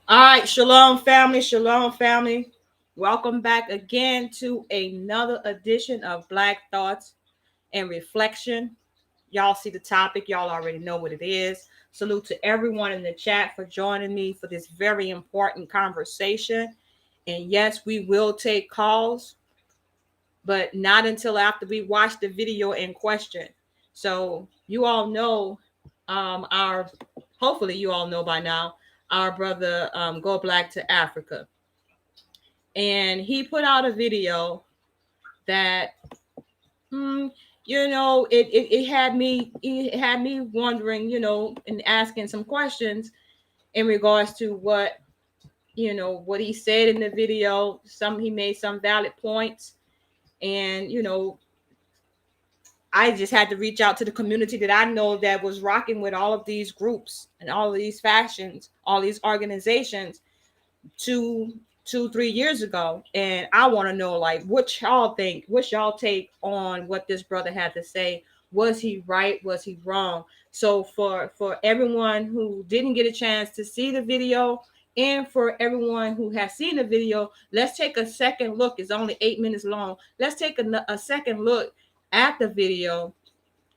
All right, shalom family, shalom family. Welcome back again to another edition of Black Thoughts and Reflection. Y'all see the topic, y'all already know what it is. Salute to everyone in the chat for joining me for this very important conversation. And yes, we will take calls, but not until after we watch the video in question. So you all know hopefully you all know by now, our brother Go Black to Africa. And he put out a video that it had me wondering, and asking some questions in regards to what he said in the video. He made some valid points, and I just had to reach out to the community that I know that was rocking with all of these groups and all of these factions, all these organizations 3 years ago. And I want to know, like, what y'all think, what's y'all take on what this brother had to say. Was he right? Was he wrong? So for everyone who didn't get a chance to see the video, and for everyone who has seen the video, let's take a second look. It's only 8 minutes long. Let's take a second look at the video,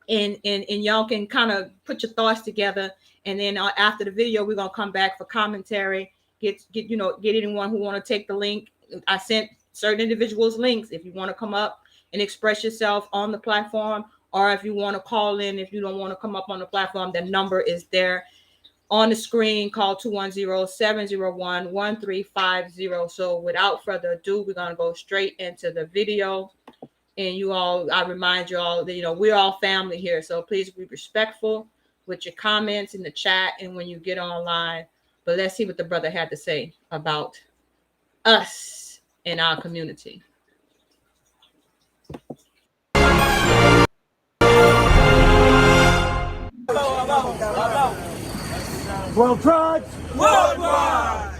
and y'all can kind of put your thoughts together. And then after the video, we're gonna come back for commentary. Get anyone who want to take the link. I sent certain individuals links if you want to come up and express yourself on the platform, or if you want to call in. If you don't want to come up on the platform, the number is there on the screen. Call 210-701-1350. So without further ado, we're gonna go straight into the video. And I remind you all that, we're all family here. So please be respectful with your comments in the chat and when you get online. But let's see what the brother had to say about us and our community. World Tribes worldwide.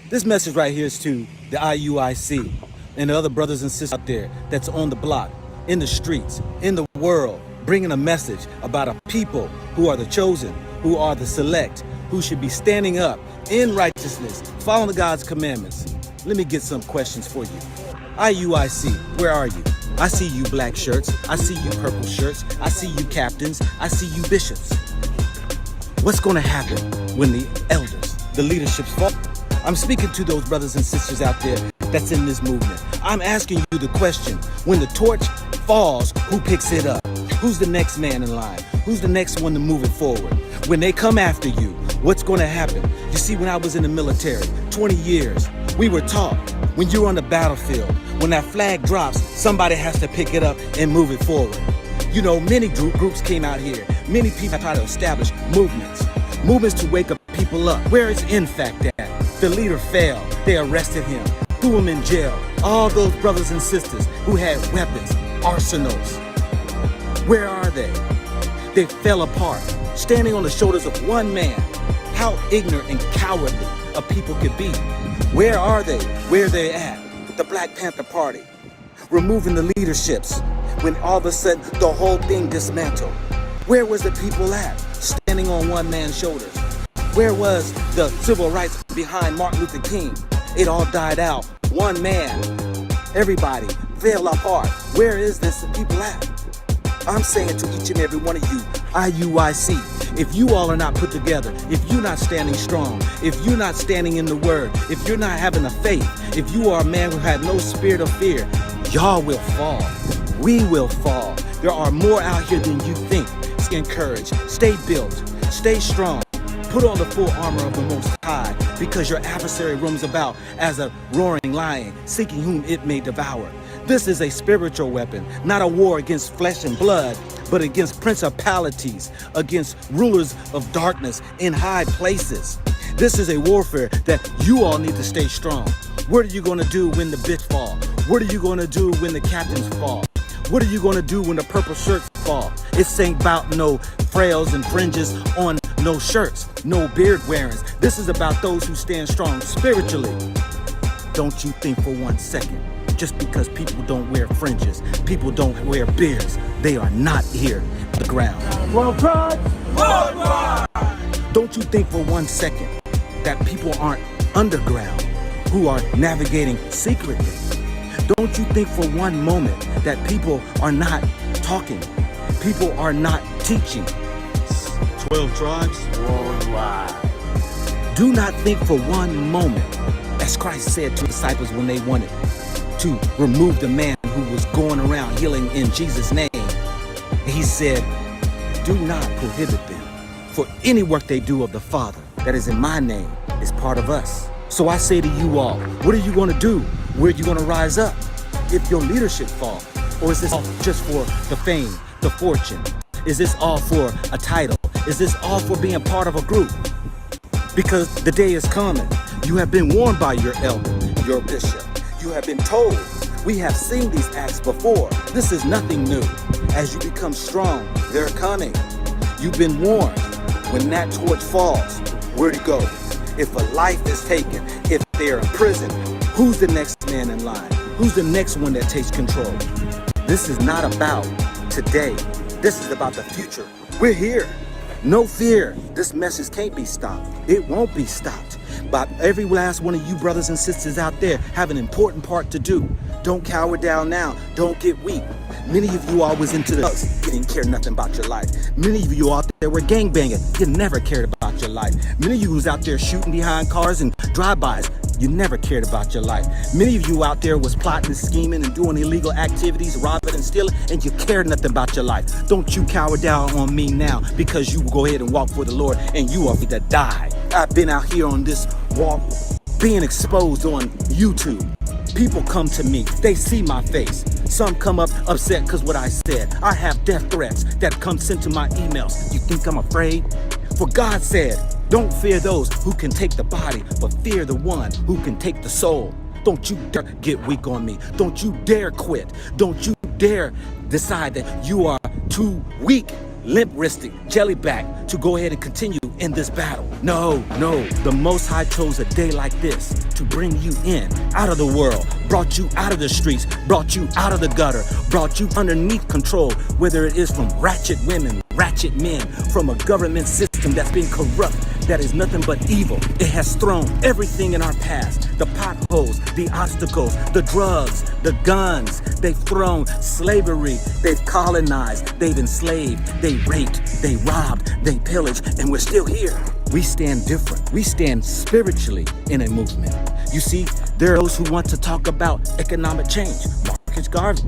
This message right here is to the IUIC and the other brothers and sisters out there that's on the block, in the streets, in the world, bringing a message about a people who are the chosen, who are the select, who should be standing up in righteousness, following God's commandments. Let me get some questions for you. IUIC, where are you? I see you black shirts. I see you purple shirts. I see you captains. I see you bishops. What's going to happen when the elders, the leaderships fall? I'm speaking to those brothers and sisters out there that's in this movement. I'm asking you the question, when the torch falls, who picks it up? Who's the next man in line? Who's the next one to move it forward? When they come after you, what's going to happen? You see, when I was in the military, 20 years, we were taught when you're on the battlefield, when that flag drops, somebody has to pick it up and move it forward. Many groups came out here. Many people try to establish movements to wake up people up. Where is NFAC at? The leader failed. They arrested him, threw him in jail. All those brothers and sisters who had weapons, arsenals, where are they? They fell apart, standing on the shoulders of one man. How ignorant and cowardly a people could be. Where are they? Where they at? The Black Panther Party, removing the leaderships when all of a sudden the whole thing dismantled. Where was the people at? Standing on one man's shoulders. Where was the civil rights behind Martin Luther King? It all died out. One man. Everybody fell apart. Where is this people at? I'm saying to each and every one of you, IUIC, if you all are not put together, if you're not standing strong, if you're not standing in the word, if you're not having a faith, if you are a man who had no spirit of fear, y'all will fall. We will fall. There are more out here than you think. Stay encouraged. Stay built. Stay strong. Put on the full armor of the Most High, because your adversary roams about as a roaring lion, seeking whom it may devour. This is a spiritual weapon, not a war against flesh and blood, but against principalities, against rulers of darkness in high places. This is a warfare that you all need to stay strong. What are you going to do when the bitch fall? What are you going to do when the captains fall? What are you going to do when the purple shirts fall? It's ain't about no frails and fringes on no shirts, no beard wearings. This is about those who stand strong spiritually. Don't you think for 1 second, just because people don't wear fringes, people don't wear beards, they are not here on the ground. World Tribes worldwide. Don't you think for 1 second that people aren't underground who are navigating secretly? Don't you think for one moment that people are not talking? People are not teaching? 12 tribes worldwide. Do not think for one moment, as Christ said to the disciples when they wanted to remove the man who was going around healing in Jesus' name. He said, do not prohibit them, for any work they do of the Father that is in my name is part of us. So I say to you all, what are you going to do? Where are you going to rise up if your leadership falls? Or is this all just for the fame, the fortune? Is this all for a title? Is this all for being part of a group? Because the day is coming. You have been warned by your elder, your bishop. You have been told. We have seen these acts before. This is nothing new. As you become strong, they're coming. You've been warned. When that torch falls, where to go? If a life is taken, if they're in prison, who's the next man in line? Who's the next one that takes control? This is not about today. This is about the future. We're here. No fear. This message can't be stopped. It won't be stopped. But every last one of you brothers and sisters out there have an important part to do. Don't cower down now. Don't get weak. Many of you always into the drugs. You didn't care nothing about your life. Many of you out there were gangbanging. You never cared about your life. Many of you was out there shooting behind cars and drive-bys. You never cared about your life. Many of you out there was plotting and scheming and doing illegal activities, robbing and stealing, and you cared nothing about your life. Don't you cower down on me now, because you go ahead and walk for the Lord and you are going to die. I've been out here on this walk, being exposed on YouTube. People come to me, they see my face. Some come up upset because what I said. I have death threats that come sent to my emails. You think I'm afraid? For God said, don't fear those who can take the body, but fear the one who can take the soul. Don't you dare get weak on me. Don't you dare quit. Don't you dare decide that you are too weak, limp-wristed, jellyback to go ahead and continue in this battle. No, the Most High chose a day like this to bring you in, out of the world, brought you out of the streets, brought you out of the gutter, brought you underneath control, whether it is from ratchet women, ratchet men, from a government system that's been corrupt, that is nothing but evil. It has thrown everything in our past, the potholes, the obstacles, the drugs, the guns. They've thrown slavery, they've colonized, they've enslaved, they raped, they robbed, they pillaged, and we're still here. We stand different. We stand spiritually in a movement. You see, there are those who want to talk about economic change. Marcus Garvey.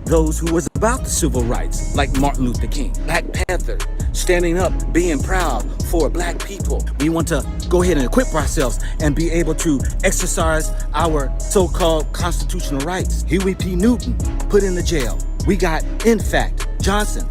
Those who was about the civil rights, like Martin Luther King, Black Panther, standing up, being proud for black people. We want to go ahead and equip ourselves and be able to exercise our so-called constitutional rights. Huey P. Newton put in the jail. We got NFAC, Johnson,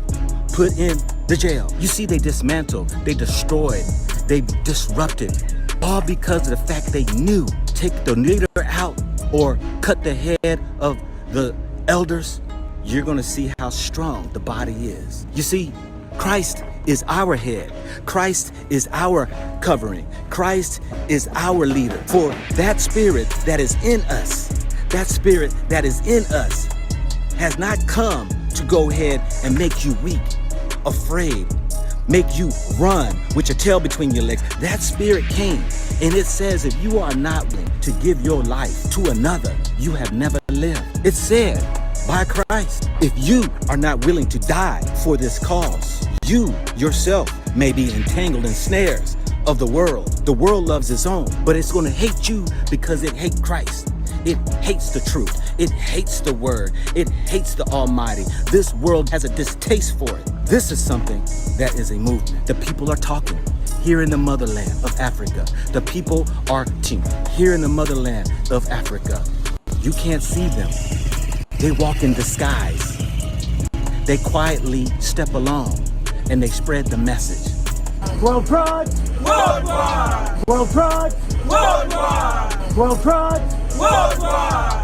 put in the jail. You see, they dismantled, they destroyed, they disrupted, all because of the fact they knew, take the leader out or cut the head of the elders, you're going to see how strong the body is. You see, Christ is our head. Christ is our covering. Christ is our leader. For that spirit that is in us, that spirit that is in us has not come to go ahead and make you weak, afraid, make you run with your tail between your legs. That spirit came, and it says if you are not willing to give your life to another, you have never lived. It said by Christ, if you are not willing to die for this cause, you yourself may be entangled in snares of the world. The world loves its own, but it's going to hate you because it hates Christ. It hates the truth. It hates the word. It hates the Almighty. This world has a distaste for it. This is something that is a movement. The people are talking here in the motherland of Africa. The people are teaching here in the motherland of Africa. You can't see them. They walk in disguise. They quietly step along and they spread the message. 12 tribes worldwide. 12 tribes worldwide. 12 tribes worldwide.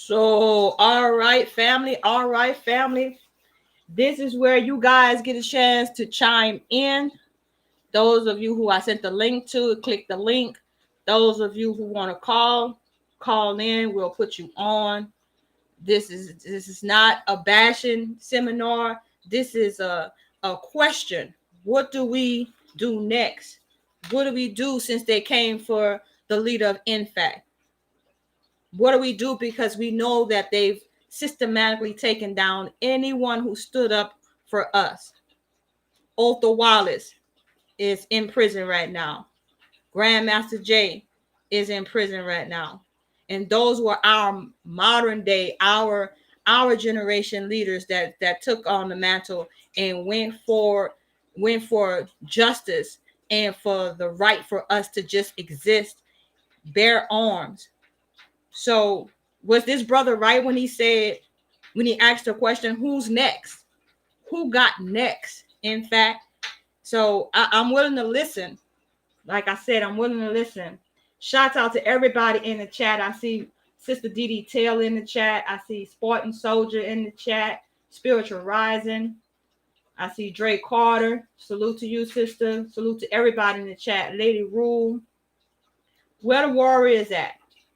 So, all right, family. All right, family. This is where you guys get a chance to chime in. Those of you who I sent the link to, click the link. Those of you who want to call in. We'll put you on. This is not a bashing seminar. This is a question. What do we do next? What do we do since they came for the leader of NFAC? What do we do, because we know that they've systematically taken down anyone who stood up for us? Otha Wallace is in prison right now. Grandmaster Jay is in prison right now. And those were our modern day, our generation leaders that took on the mantle and went for justice and for the right for us to just exist, bear arms. So was this brother right when he asked the question, who's next? Who got next? In fact, so I'm willing to listen. Like I said, I'm willing to listen. Shouts out to everybody in the chat. I see Sister Dee Dee Taylor in the chat. I see Spartan Soldier in the chat. Spiritual Rising. I see Dre Carter. Salute to you, sister. Salute to everybody in the chat. Lady Rule. Where the warriors at?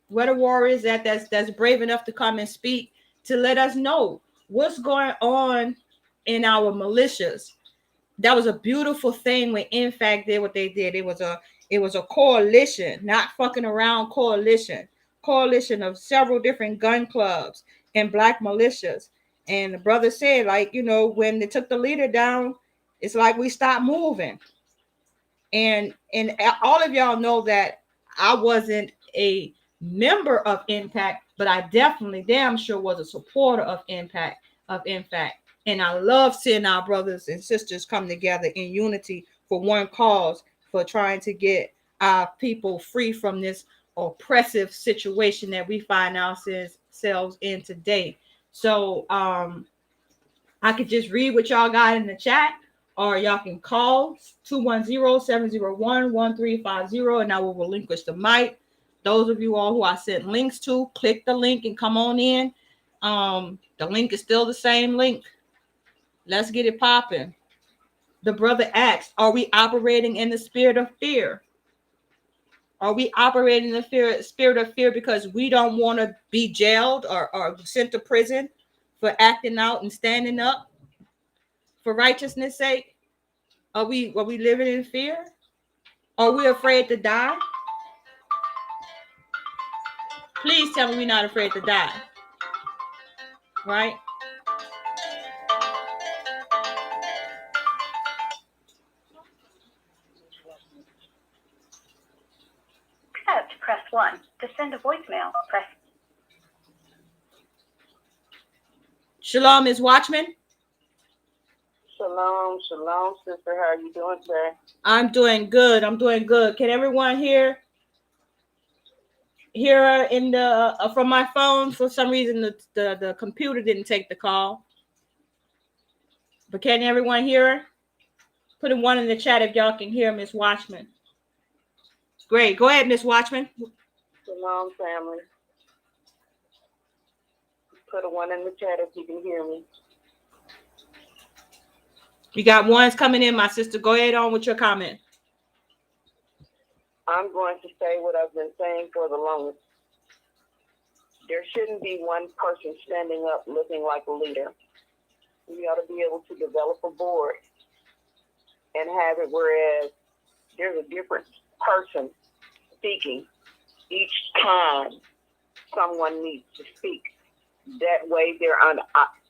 Where the warriors at that's brave enough to come and speak to let us know what's going on in our militias. That was a beautiful thing when NFAC did what they did. It was a coalition, not fucking around coalition of several different gun clubs and black militias. And the brother said, like, when they took the leader down, it's like we stopped moving. And all of y'all know that I wasn't a member of Impact, but I definitely damn sure was a supporter of Impact. And I love seeing our brothers and sisters come together in unity for one cause, for trying to get our people free from this oppressive situation that we find ourselves in today. So I could just read what y'all got in the chat, or y'all can call 210-701-1350, and I will relinquish the mic. Those of you all who I sent links to, click the link and come on in. The link is still the same link. Let's get it popping. The brother asked, are we operating in the spirit of fear? Are we operating in the spirit of fear because we don't want to be jailed or sent to prison for acting out and standing up for righteousness' sake? Are we living in fear? Are we afraid to die? Please tell me we're not afraid to die. Right? Press 1. To send a voicemail, press. Shalom, Ms. Watchman. Shalom, sister. How are you doing today? I'm doing good. Can everyone hear in the from my phone? For some reason, the computer didn't take the call. But can everyone hear her? Put a 1 in the chat if y'all can hear Miss Watchman. Great. Go ahead, Miss Watchman. Shalom, family. Put a 1 in the chat if you can hear me. You got 1s coming in, my sister. Go ahead on with your comment. I'm going to say what I've been saying for the longest. There shouldn't be one person standing up looking like a leader. We ought to be able to develop a board and have it whereas there's a different person speaking each time someone needs to speak. That way they're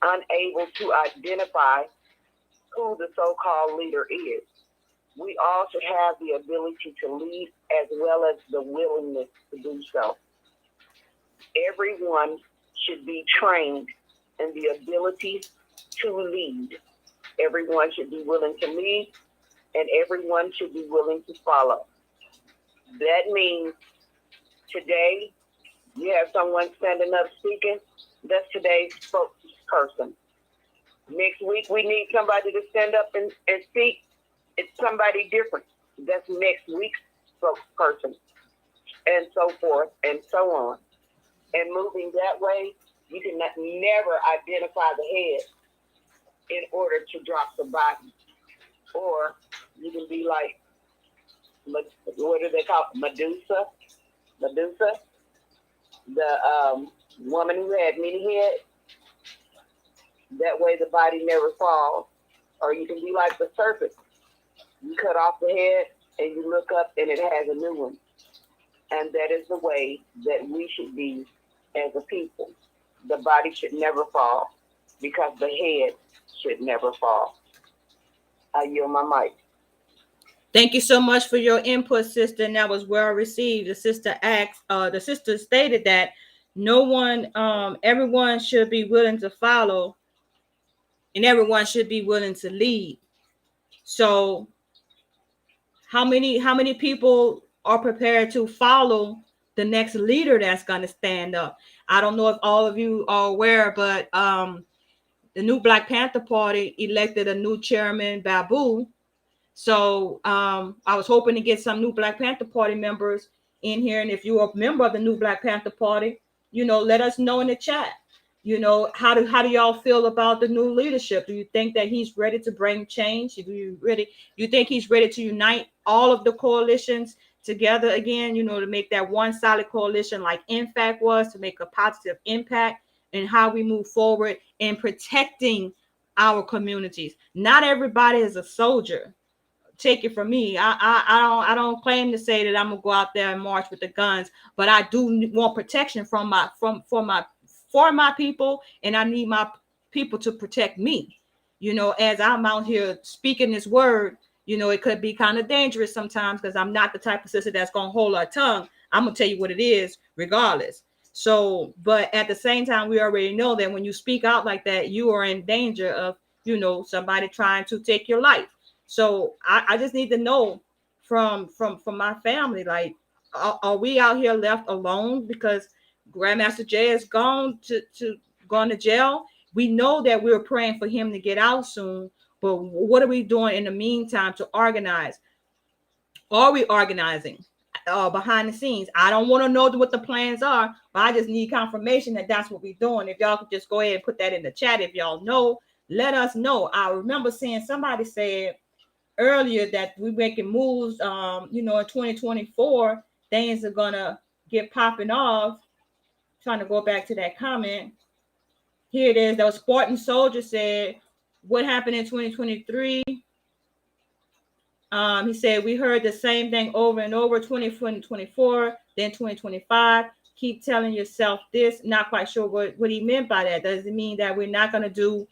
unable to identify who the so-called leader is. We all should have the ability to lead as well as the willingness to do so. Everyone should be trained in the ability to lead. Everyone should be willing to lead, and everyone should be willing to follow. That means today you have someone standing up speaking. That's today's spokesperson. Next week we need somebody to stand up and speak. It's somebody different. That's next week's spokesperson, and so forth and so on. And moving that way, You can never identify the head in order to drop the body. Or you can be like, what do they call it? Medusa, the woman who had many heads. That way the body never falls. Or you can be like the serpent. You cut off the head and you look up and it has a new one. And that is the way that we should be as a people. The body should never fall because the head should never fall. I yield my mic. Thank you so much for your input, sister. And that was well received. The sister stated that everyone should be willing to follow and everyone should be willing to lead. So how many people are prepared to follow the next leader that's going to stand up? I don't know if all of you are aware, but the new Black Panther Party elected a new chairman, Babu. So I was hoping to get some new Black Panther Party members in here. And if you're a member of the new Black Panther Party, let us know in the chat. How do y'all feel about the new leadership? Do you think that he's ready to bring change? Do you think he's ready to unite all of the coalitions together again, to make that one solid coalition like NFAC was, to make a positive impact in how we move forward in protecting our communities? Not everybody is a soldier. Take it from me. I don't claim to say that I'm gonna go out there and march with the guns, but I do want protection for my people, and I need my people to protect me. As I'm out here speaking this word, it could be kind of dangerous sometimes because I'm not the type of sister that's gonna hold her tongue. I'm gonna tell you what it is, regardless. So, but at the same time, we already know that when you speak out like that, you are in danger of, somebody trying to take your life. So I just need to know from my family, like, are we out here left alone because Grandmaster Jay is gone to jail? We know that we're praying for him to get out soon, but what are we doing in the meantime to organize? Are we organizing behind the scenes? I don't want to know what the plans are, but I just need confirmation that that's what we're doing. If y'all could just go ahead and put that in the chat. If y'all know, let us know. I remember seeing somebody said earlier that we making moves, in 2024, things are gonna get popping off. Trying to go back to that comment. Here it is. That was Spartan Soldier said, what happened in 2023? He said, we heard the same thing over and over, 2024, then 2025. Keep telling yourself this. Not quite sure what he meant by that. Does it mean that we're not going to do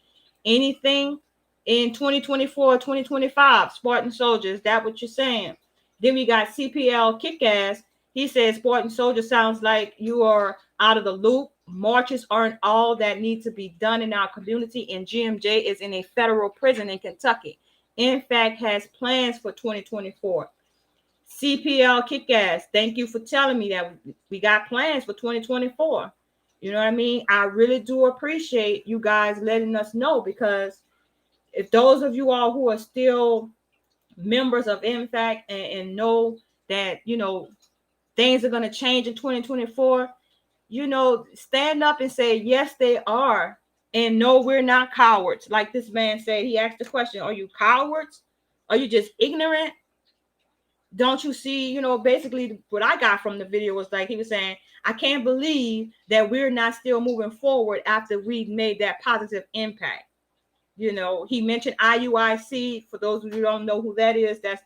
anything in 2024, 2025? Spartan Soldier, is that what you're saying? Then we got CPL Kickass. He says, Spartan Soldier, sounds like you are out of the loop. Marches aren't all that need to be done in our community, and GMJ is in a federal prison in Kentucky. NFAC has plans for 2024. CPL Kickass, thank you for telling me that we got plans for 2024. You know what I mean? I really do appreciate you guys letting us know, because if those of you all who are still members of NFAC and know that, things are going to change in 2024, stand up and say, yes, they are. And no, we're not cowards. Like this man said, he asked the question, are you cowards? Are you just ignorant? Don't you see, basically what I got from the video was like, he was saying, I can't believe that we're not still moving forward after we've made that positive impact. He mentioned IUIC. For those of you who don't know who that is, that's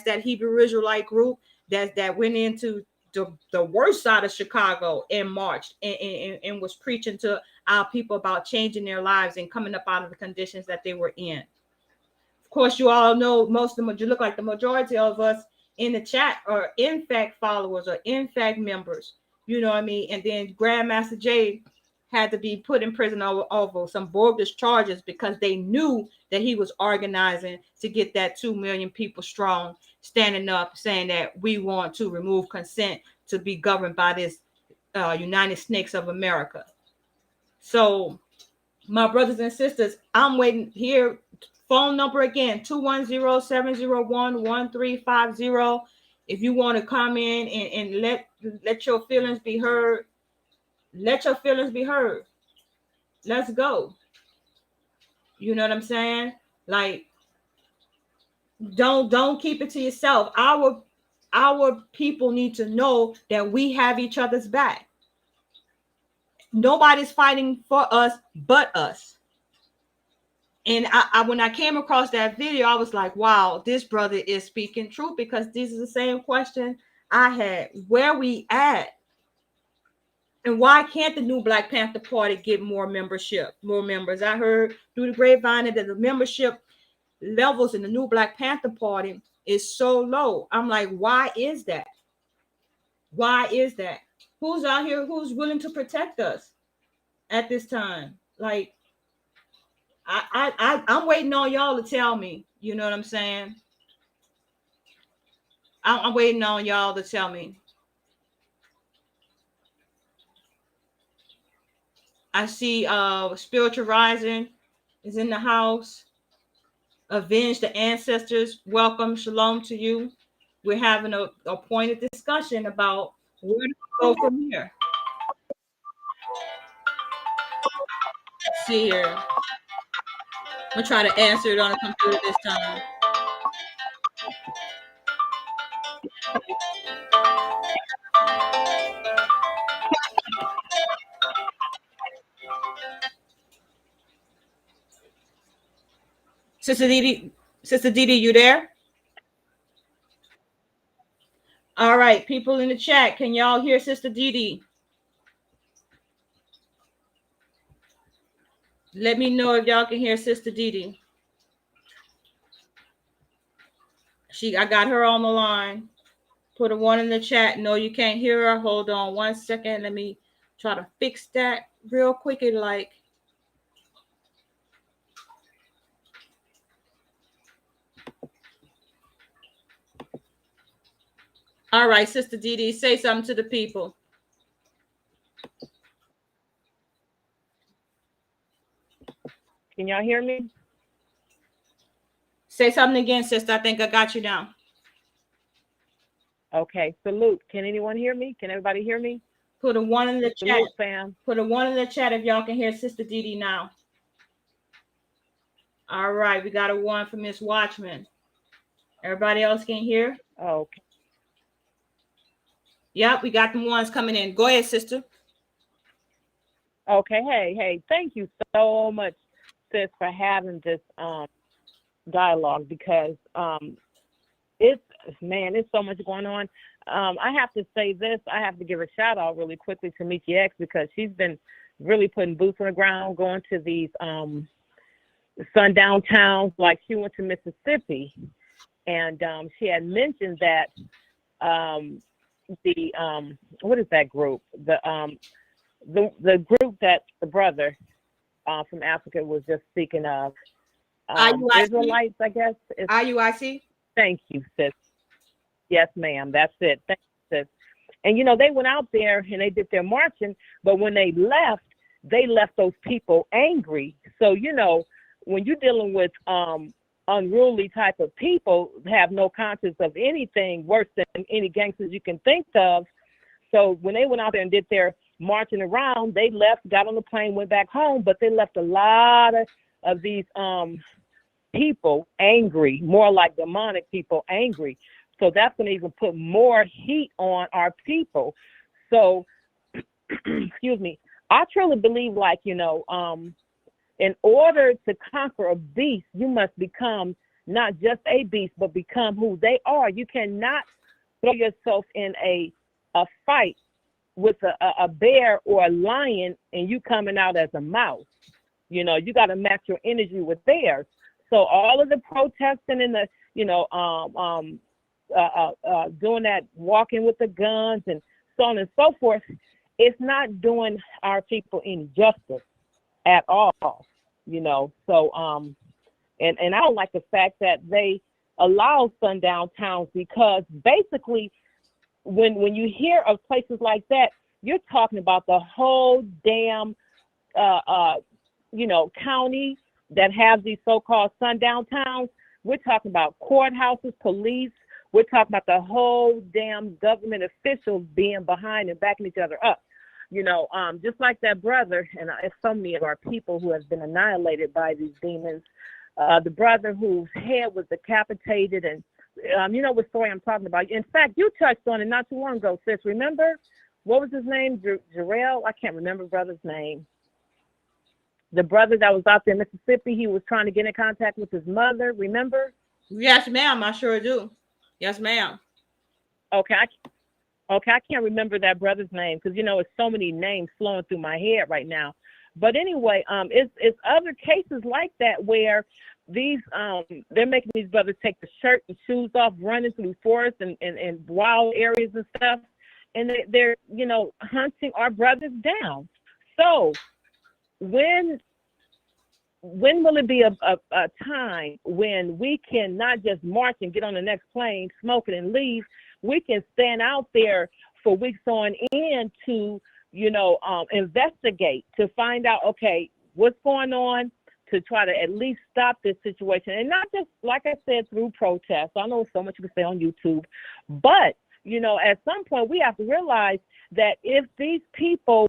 that Hebrew Israelite group that went into the worst side of Chicago in March and was preaching to our people about changing their lives and coming up out of the conditions that they were in. Of course, you all know you look like the majority of us in the chat are NFAC followers or NFAC members. You know what I mean? And then Grandmaster Jay had to be put in prison over some bogus charges because they knew that he was organizing to get that 2 million people strong, standing up saying that we want to remove consent to be governed by this United Snakes of America. So my brothers and sisters, I'm waiting here. Phone number again, 210-701-1350. If you want to come in and let your feelings be heard, let your feelings be heard. Let's go. You know what I'm saying? Like, don't keep it to yourself. Our people need to know that we have each other's back. Nobody's fighting for us but us. And I when I came across that video, I was like, wow, this brother is speaking truth, because this is the same question I had. Where we at? And why can't the new Black Panther Party get more membership, more members? I heard through the grapevine that the membership levels in the new Black Panther Party is so low. I'm like, why is that? Why is that? Who's out here who's willing to protect us at this time? Like, I'm waiting on y'all to tell me. You know what I'm saying? I'm waiting on y'all to tell me. I see Spiritual Rising is in the house. Avenge the Ancestors. Welcome. Shalom to you. We're having a pointed discussion about where to go from here. Let's see here. I'm gonna try to answer it on the computer this time. Sister Didi, Sister Didi, you there? All right, people in the chat, can y'all hear Sister Didi? Let me know if y'all can hear Sister Didi. I got her on the line. Put a 1 in the chat. No, you can't hear her. Hold on 1 second. Let me try to fix that real quickly. Like, all right, Sister Didi, say something to the people. Can y'all hear me? Say something again, sister. I think I got you now. Okay, salute. Can anyone hear me? Can everybody hear me? Put a 1 in the chat. Salute, fam. Put a 1 in the chat if y'all can hear Sister Didi now. All right, we got a 1 from Miss Watchman. Everybody else can hear? Okay. Yep, we got the ones coming in. Go ahead, sister. Okay, hey, thank you so much, sis, for having this dialogue, because it's so much going on. I have to say this. I have to give a shout out really quickly to Mickey X, because she's been really putting boots on the ground, going to these sundown towns. Like, she went to Mississippi, and she had mentioned that what is that group? The group that the brother from Africa was just speaking of. Israelites, I guess. IUIC? Thank you, sis. Yes, ma'am. That's it. Thank you, sis. And, they went out there and they did their marching, but when they left those people angry. So, when you're dealing with unruly type of people, have no conscience of anything worse than any gangsters you can think of. So when they went out there and did their marching around, they left, got on the plane, went back home, but they left a lot of these people angry, more like demonic people angry. So that's going to even put more heat on our people. So, excuse me, I truly believe, like, in order to conquer a beast, you must become not just a beast, but become who they are. You cannot throw yourself in a fight with a bear or a lion and you coming out as a mouse. You got to match your energy with theirs. So all of the protesting and the, doing that, walking with the guns and so on and so forth, it's not doing our people any justice at all, So, and I don't like the fact that they allow sundown towns, because basically when you hear of places like that, you're talking about the whole damn, county that have these so-called sundown towns. We're talking about courthouses, police. We're talking about the whole damn government officials being behind and backing each other up. just like that brother, and it's so many of our people who have been annihilated by these demons. The brother whose head was decapitated, and you know what story I'm talking about. In fact, you touched on it not too long ago, sis. Remember? What was his name? Jarrell? I can't remember brother's name. The brother that was out there in Mississippi, he was trying to get in contact with his mother. Remember? Yes, ma'am. I sure do. Yes, ma'am. Okay, I can't remember that brother's name because it's so many names flowing through my head right now. But anyway, it's other cases like that where these they're making these brothers take the shirt and shoes off, running through forests and wild areas and stuff, and they're hunting our brothers down. So when will it be a time when we can not just march and get on the next plane, smoke it and leave? We can stand out there for weeks on end to, investigate, to find out, okay, what's going on, to try to at least stop this situation. And not just, like I said, through protests. I know so much you can say on YouTube, but, at some point we have to realize that if these people,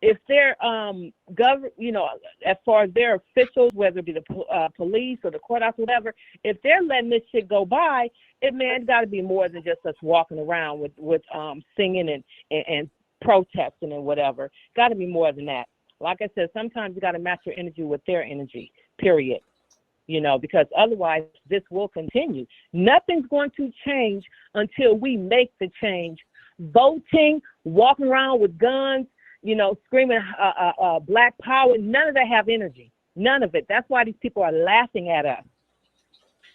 if they're as far as their officials, whether it be the police or the courthouse, whatever, if they're letting this shit go by, it's got to be more than just us walking around with singing and protesting and whatever. Got to be more than that. Like I said, sometimes you got to match your energy with their energy. Period. Because otherwise this will continue. Nothing's going to change until we make the change. Voting, walking around with guns, screaming black power, none of that have energy. None of it. That's why these people are laughing at us.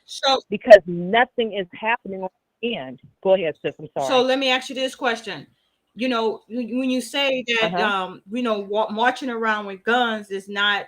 So because nothing is happening on the end. Go ahead, sis. I'm sorry. So let me ask you this question. When you say that marching around with guns is not,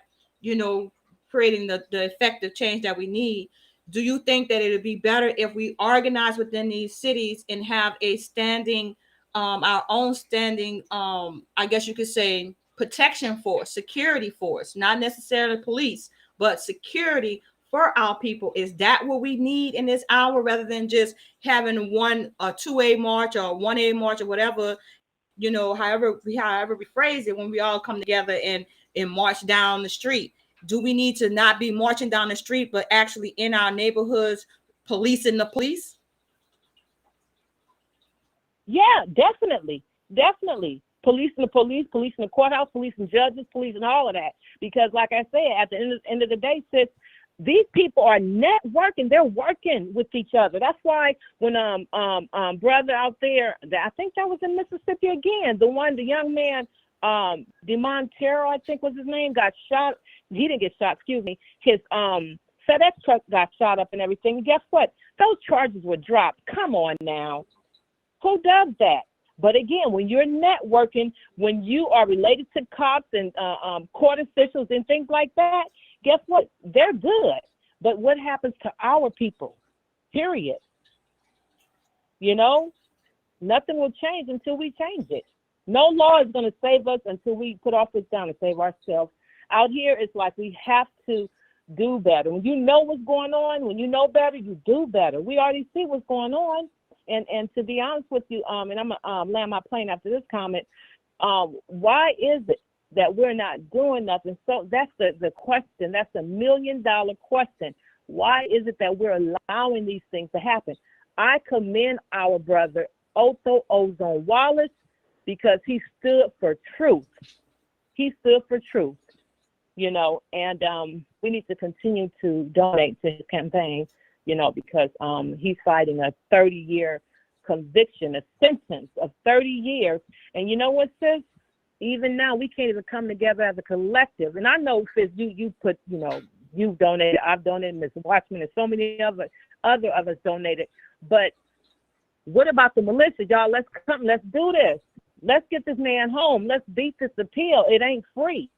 creating the effective change that we need, do you think that it would be better if we organize within these cities and have a standing our own standing, I guess you could say, protection force, security force, not necessarily police, but security for our people? Is that what we need in this hour, rather than just having a 2A march or 1A march or whatever, however we phrase it, when we all come together and march down the street? Do we need to not be marching down the street, but actually in our neighborhoods, policing the police? Yeah, definitely. Policing the police, policing the courthouse, policing judges, policing all of that. Because like I said, at the end of the day, sis, these people are networking. They're working with each other. That's why when brother out there, I think that was in Mississippi again, the young man, DeMontero, I think was his name, got shot. He didn't get shot, excuse me. His FedEx truck got shot up and everything. And guess what? Those charges were dropped. Come on now. Who does that? But again, when you're networking, when you are related to cops and court officials and things like that, guess what? They're good. But what happens to our people? Period. Nothing will change until we change it. No law is going to save us until we put our foot down and save ourselves. Out here, it's like we have to do better. When you know what's going on, when you know better, you do better. We already see what's going on. And to be honest with you, and I'm gonna land my plane after this comment. Why is it that we're not doing nothing? So that's the question. That's the $1 million question. Why is it that we're allowing these things to happen? I commend our brother Otho Ozone Wallace because he stood for truth. He stood for truth, and we need to continue to donate to his campaign. Because he's fighting a 30-year conviction, a sentence of 30 years. And you know what, sis? Even now, we can't even come together as a collective. And I know, sis, you put, you've donated, I've donated, Ms. Watchman, and so many other of us donated. But what about the militia, y'all? Let's do this. Let's get this man home. Let's beat this appeal. It ain't free.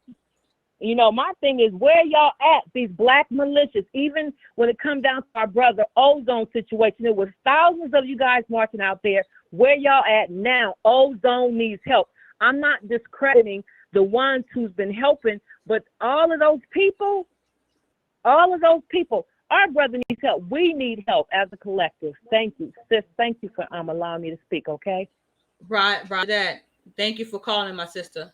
My thing is, where y'all at, these black militias? Even when it comes down to our brother Ozone situation, there was thousands of you guys marching out there. Where y'all at now? Ozone needs help. I'm not discrediting the ones who's been helping, but all of those people, our brother needs help. We need help as a collective. Thank you, sis. Thank you for allowing me to speak, okay? Right, that. Thank you for calling, my sister.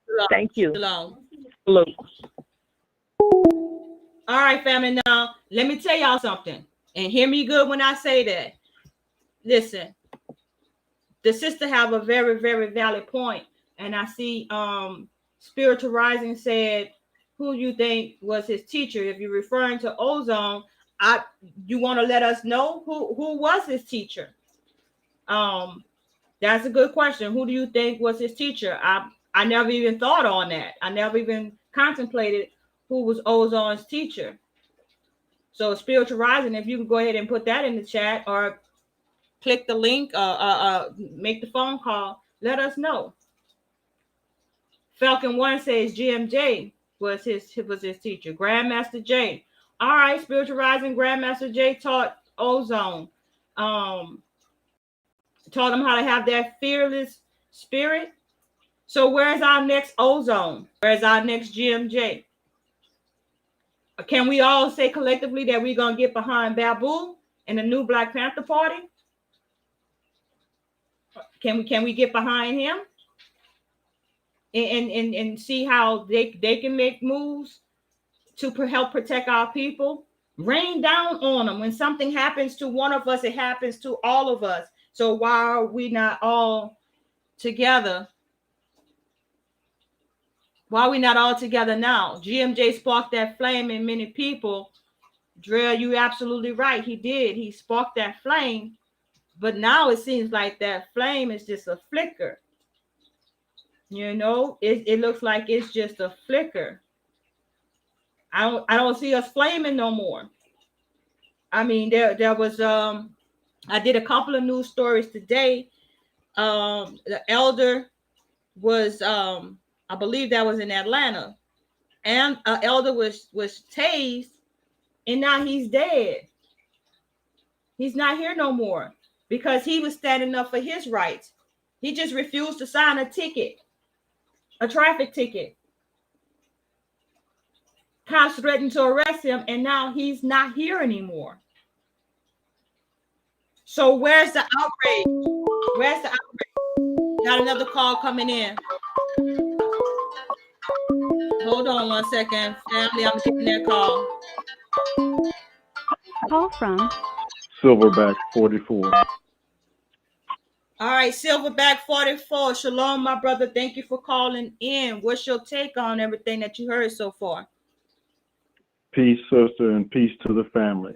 Shalom. Thank you. Shalom. Salute. All right, family. Now, let me tell y'all something. And hear me good when I say that. Listen, the sister have a very, very valid point. And I see Spiritual Rising said, who you think was his teacher? If you're referring to Ozone, you want to let us know who was his teacher? That's a good question. Who do you think was his teacher? I never even thought on that. I never even contemplated who was Ozone's teacher. So Spiritual Rising, if you could go ahead and put that in the chat or click the link, make the phone call, let us know. Falcon One says GMJ was his teacher. Grandmaster J. All right, Spiritual Rising, Grandmaster J taught Ozone. Taught him how to have that fearless spirit. So where's our next Ozone? Where's our next GMJ? Can we all say collectively that we're gonna get behind Babu and the new Black Panther Party? Can we get behind him and see how they can make moves to help protect our people? Rain down on them. When something happens to one of us, it happens to all of us. So why are we not all together? Why are we not all together now? GMJ sparked that flame in many people. Drell, you absolutely right. He did. He sparked that flame. But now it seems like that flame is just a flicker. You know, it looks like it's just a flicker. I don't see us flaming no more. I mean, there was I did a couple of news stories today. The elder was I believe that was in Atlanta, and an elder was tased, and now he's dead. He's not here no more because he was standing up for his rights. He just refused to sign a ticket, a traffic ticket. Cops threatened to arrest him, and now he's not here anymore. So where's the outrage? Where's the outrage? Got another call coming in. Hold on one second, family. I'm getting that call. Call from Silverback 44. All right, Silverback 44. Shalom, my brother. Thank you for calling in. What's your take on everything that you heard so far? Peace, sister, and peace to the family.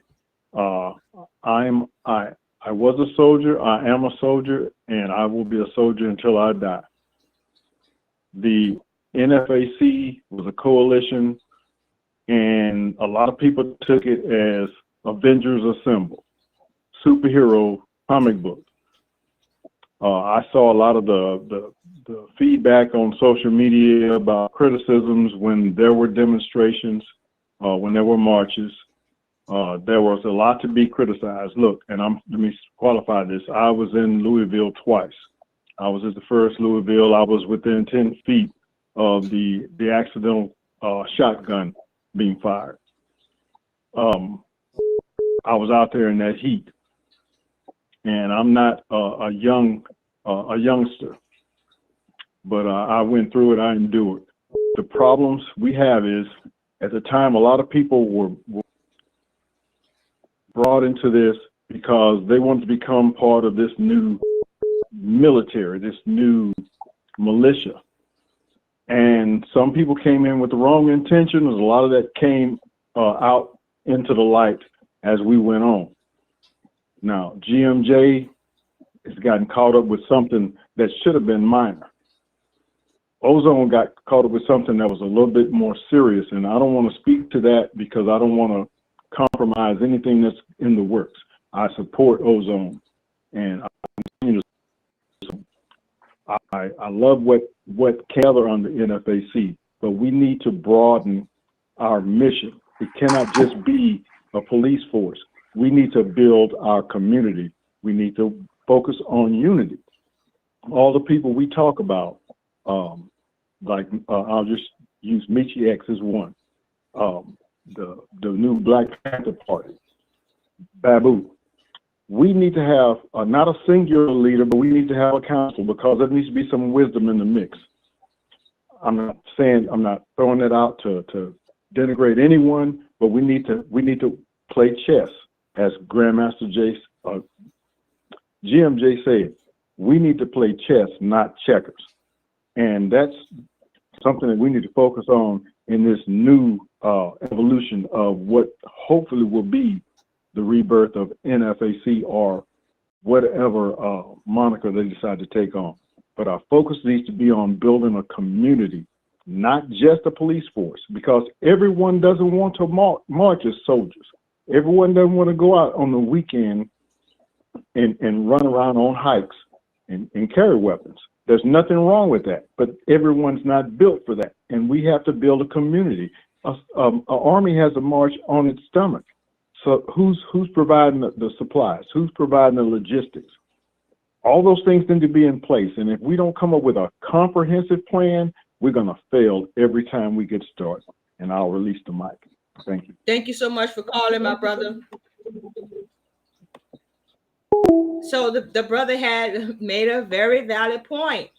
I was a soldier, I am a soldier, and I will be a soldier until I die. The NFAC was a coalition, and a lot of people took it as Avengers Assemble, superhero comic book. I saw a lot of the feedback on social media about criticisms when there were demonstrations, when there were marches. There was a lot to be criticized. Look, and let me qualify this. I was in Louisville twice. I was at the first Louisville. I was within 10 feet of the accidental shotgun being fired. I was out there in that heat, and I'm not a youngster, but I went through it. I endured. The problems we have is, at the time, a lot of people were brought into this because they wanted to become part of this new military, this new militia. And some people came in with the wrong intentions. A lot of that came out into the light as we went on. Now, GMJ has gotten caught up with something that should have been minor. Ozone got caught up with something that was a little bit more serious, and I don't want to speak to that because I don't want to compromise anything that's in the works. I support Ozone, and I continue to. I love what gather on the NFAC, but we need to broaden our mission. It cannot just be a police force. We need to build our community. We need to focus on unity. All the people we talk about, I'll just use Michi X as one. The new Black Panther Party, Babu. we need to have not a singular leader, but we need to have a council, because there needs to be some wisdom in the mix. I'm not throwing it out to denigrate anyone, but we need to play chess, as Grandmaster GMJ said. We need to play chess, not checkers. And that's something that we need to focus on in this new evolution of what hopefully will be the rebirth of NFAC, or whatever moniker they decide to take on. But our focus needs to be on building a community, not just a police force, because everyone doesn't want to march as soldiers. Everyone doesn't want to go out on the weekend and run around on hikes and carry weapons. There's nothing wrong with that, but everyone's not built for that. And we have to build a community. An army has a march on its stomach. So who's providing the supplies? Who's providing the logistics? All those things need to be in place. And if we don't come up with a comprehensive plan, we're going to fail every time we get started. And I'll release the mic. Thank you. Thank you so much for calling, my brother. So the brother had made a very valid point.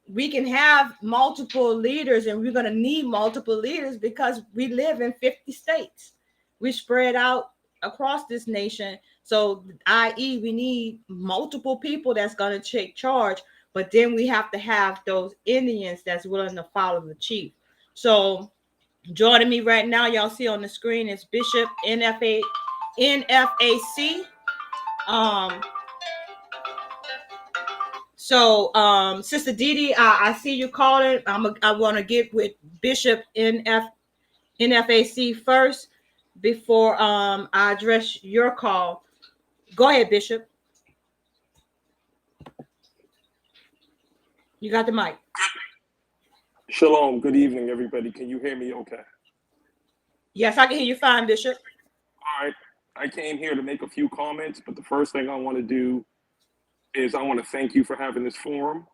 We can have multiple leaders, and we're going to need multiple leaders because we live in 50 states. We spread out across this nation. So, i.e., we need multiple people that's going to take charge. But then we have to have those Indians that's willing to follow the chief. So, joining me right now, y'all see on the screen, is Bishop NFAC. Sister Didi, I see you calling. I want to get with Bishop NFAC first before I address your call. Go ahead, Bishop. You got the mic. Shalom. Good evening, everybody. Can you hear me okay? Yes, I can hear you fine, Bishop. All right. I came here to make a few comments, but the first thing I want to do is I want to thank you for having this forum.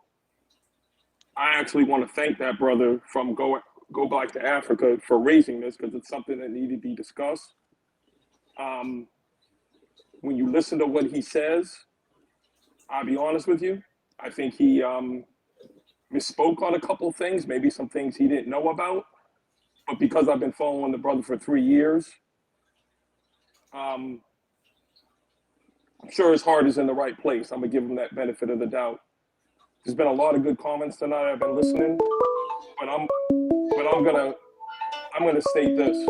I actually want to thank that brother from Go Back to Africa for raising this, because it's something that needed to be discussed. When you listen to what he says, I'll be honest with you, I think he misspoke on a couple of things, maybe some things he didn't know about. But because I've been following the brother for 3 years, I'm sure his heart is in the right place. I'm gonna give him that benefit of the doubt. There's been a lot of good comments tonight. I've been listening, but I'm gonna state this.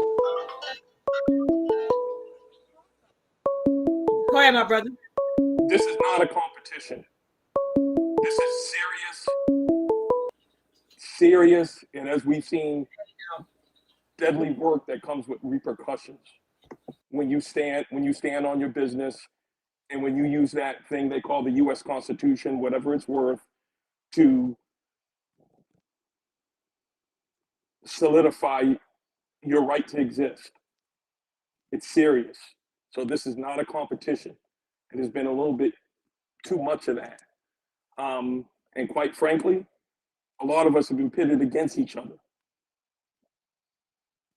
Go ahead, my brother. This is not a competition. This is serious, and as we've seen, deadly work that comes with repercussions. When you stand on your business, and when you use that thing they call the U.S. Constitution, whatever it's worth, to solidify your right to exist. It's serious. So this is not a competition. It has been a little bit too much of that. And quite frankly, a lot of us have been pitted against each other.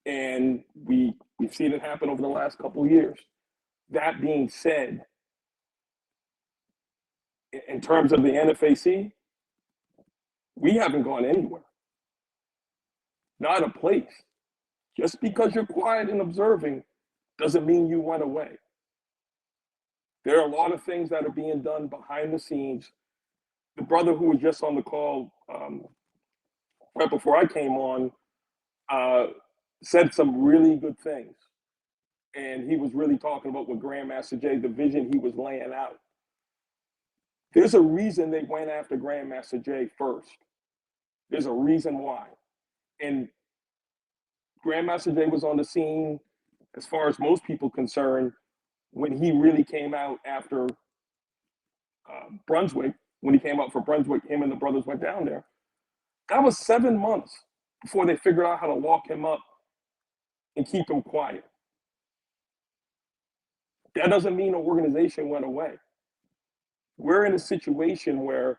And we've seen it happen over the last couple of years. That being said, in terms of the NFAC, we haven't gone anywhere. Not a place. Just because you're quiet and observing doesn't mean you went away. There are a lot of things that are being done behind the scenes. The brother who was just on the call right before I came on said some really good things. And he was really talking about what Grandmaster Jay, the vision he was laying out. There's a reason they went after Grandmaster Jay first. There's a reason why. And Grandmaster Jay was on the scene, as far as most people concerned, when he really came out after Brunswick. When he came out for Brunswick, him and the brothers went down there. That was 7 months before they figured out how to lock him up and keep him quiet. That doesn't mean an organization went away. We're in a situation where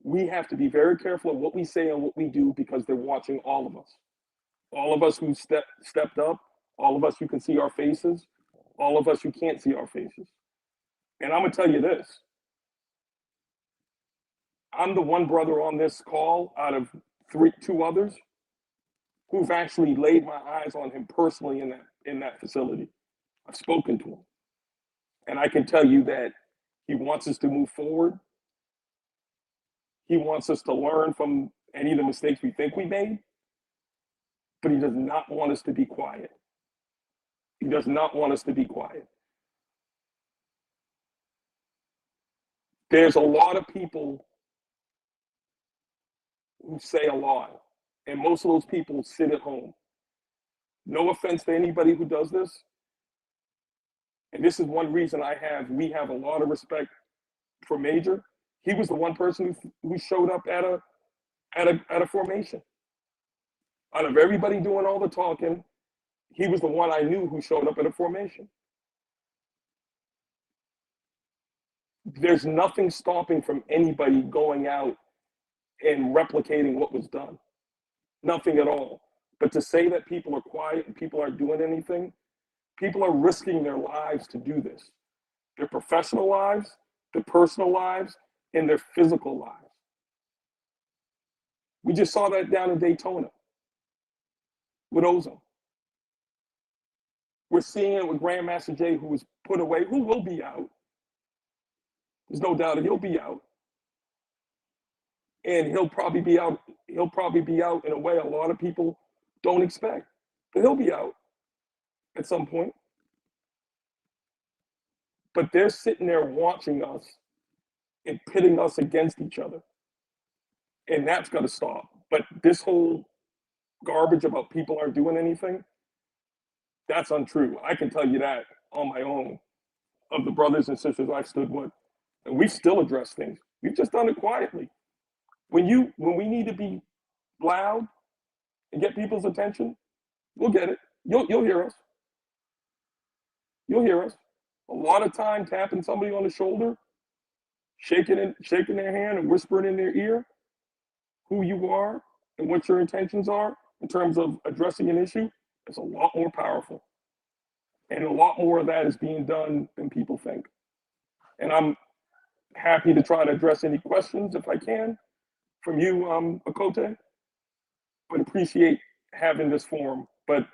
we have to be very careful of what we say and what we do, because they're watching all of us. All of us who stepped up, all of us who can see our faces, all of us who can't see our faces. And I'm gonna tell you this. I'm the one brother on this call out of two others who've actually laid my eyes on him personally in that facility. I've spoken to him. And I can tell you that he wants us to move forward. He wants us to learn from any of the mistakes we think we made, but he does not want us to be quiet. He does not want us to be quiet. There's a lot of people who say a lot, and most of those people sit at home. No offense to anybody who does this. And this is one reason we have a lot of respect for Major. He was the one person who showed up at a formation. Out of everybody doing all the talking, he was the one I knew who showed up at a formation. There's nothing stopping from anybody going out and replicating what was done. Nothing at all. But to say that people are quiet and people aren't doing anything, people are risking their lives to do this. Their professional lives, their personal lives, and their physical lives. We just saw that down in Daytona with Ozone. We're seeing it with Grandmaster Jay, who was put away, who will be out. There's no doubt that he'll be out. And he'll probably be out in a way a lot of people don't expect. But he'll be out at some point. But they're sitting there watching us and pitting us against each other. And that's got to stop. But this whole garbage about people aren't doing anything, that's untrue. I can tell you that on my own, of the brothers and sisters I've stood with. And we still address things. We've just done it quietly. When we need to be loud and get people's attention, we'll get it. You'll hear us. You'll hear us. A lot of time tapping somebody on the shoulder, shaking their hand and whispering in their ear who you are and what your intentions are in terms of addressing an issue is a lot more powerful. And a lot more of that is being done than people think. And I'm happy to try to address any questions if I can from you, Akote, but appreciate having this forum. But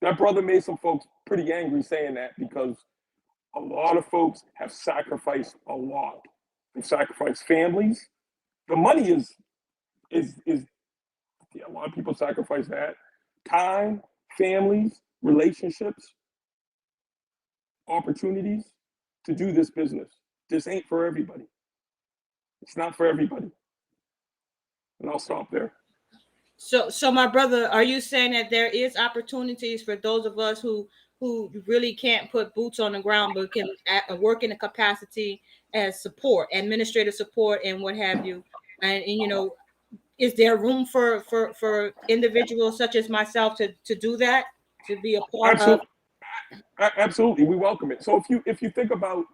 that brother made some folks pretty angry saying that, because a lot of folks have sacrificed a lot. They've sacrificed families. The money is a lot of people sacrifice that. Time, families, relationships, opportunities to do this business. This ain't for everybody. It's not for everybody. And I'll stop there. So my brother, are you saying that there is opportunities for those of us who really can't put boots on the ground, but can work in a capacity as support, administrative support, and what have you? And you know, is there room for individuals such as myself to do that, to be a part Absolutely. of? Absolutely, we welcome it. So if you think about,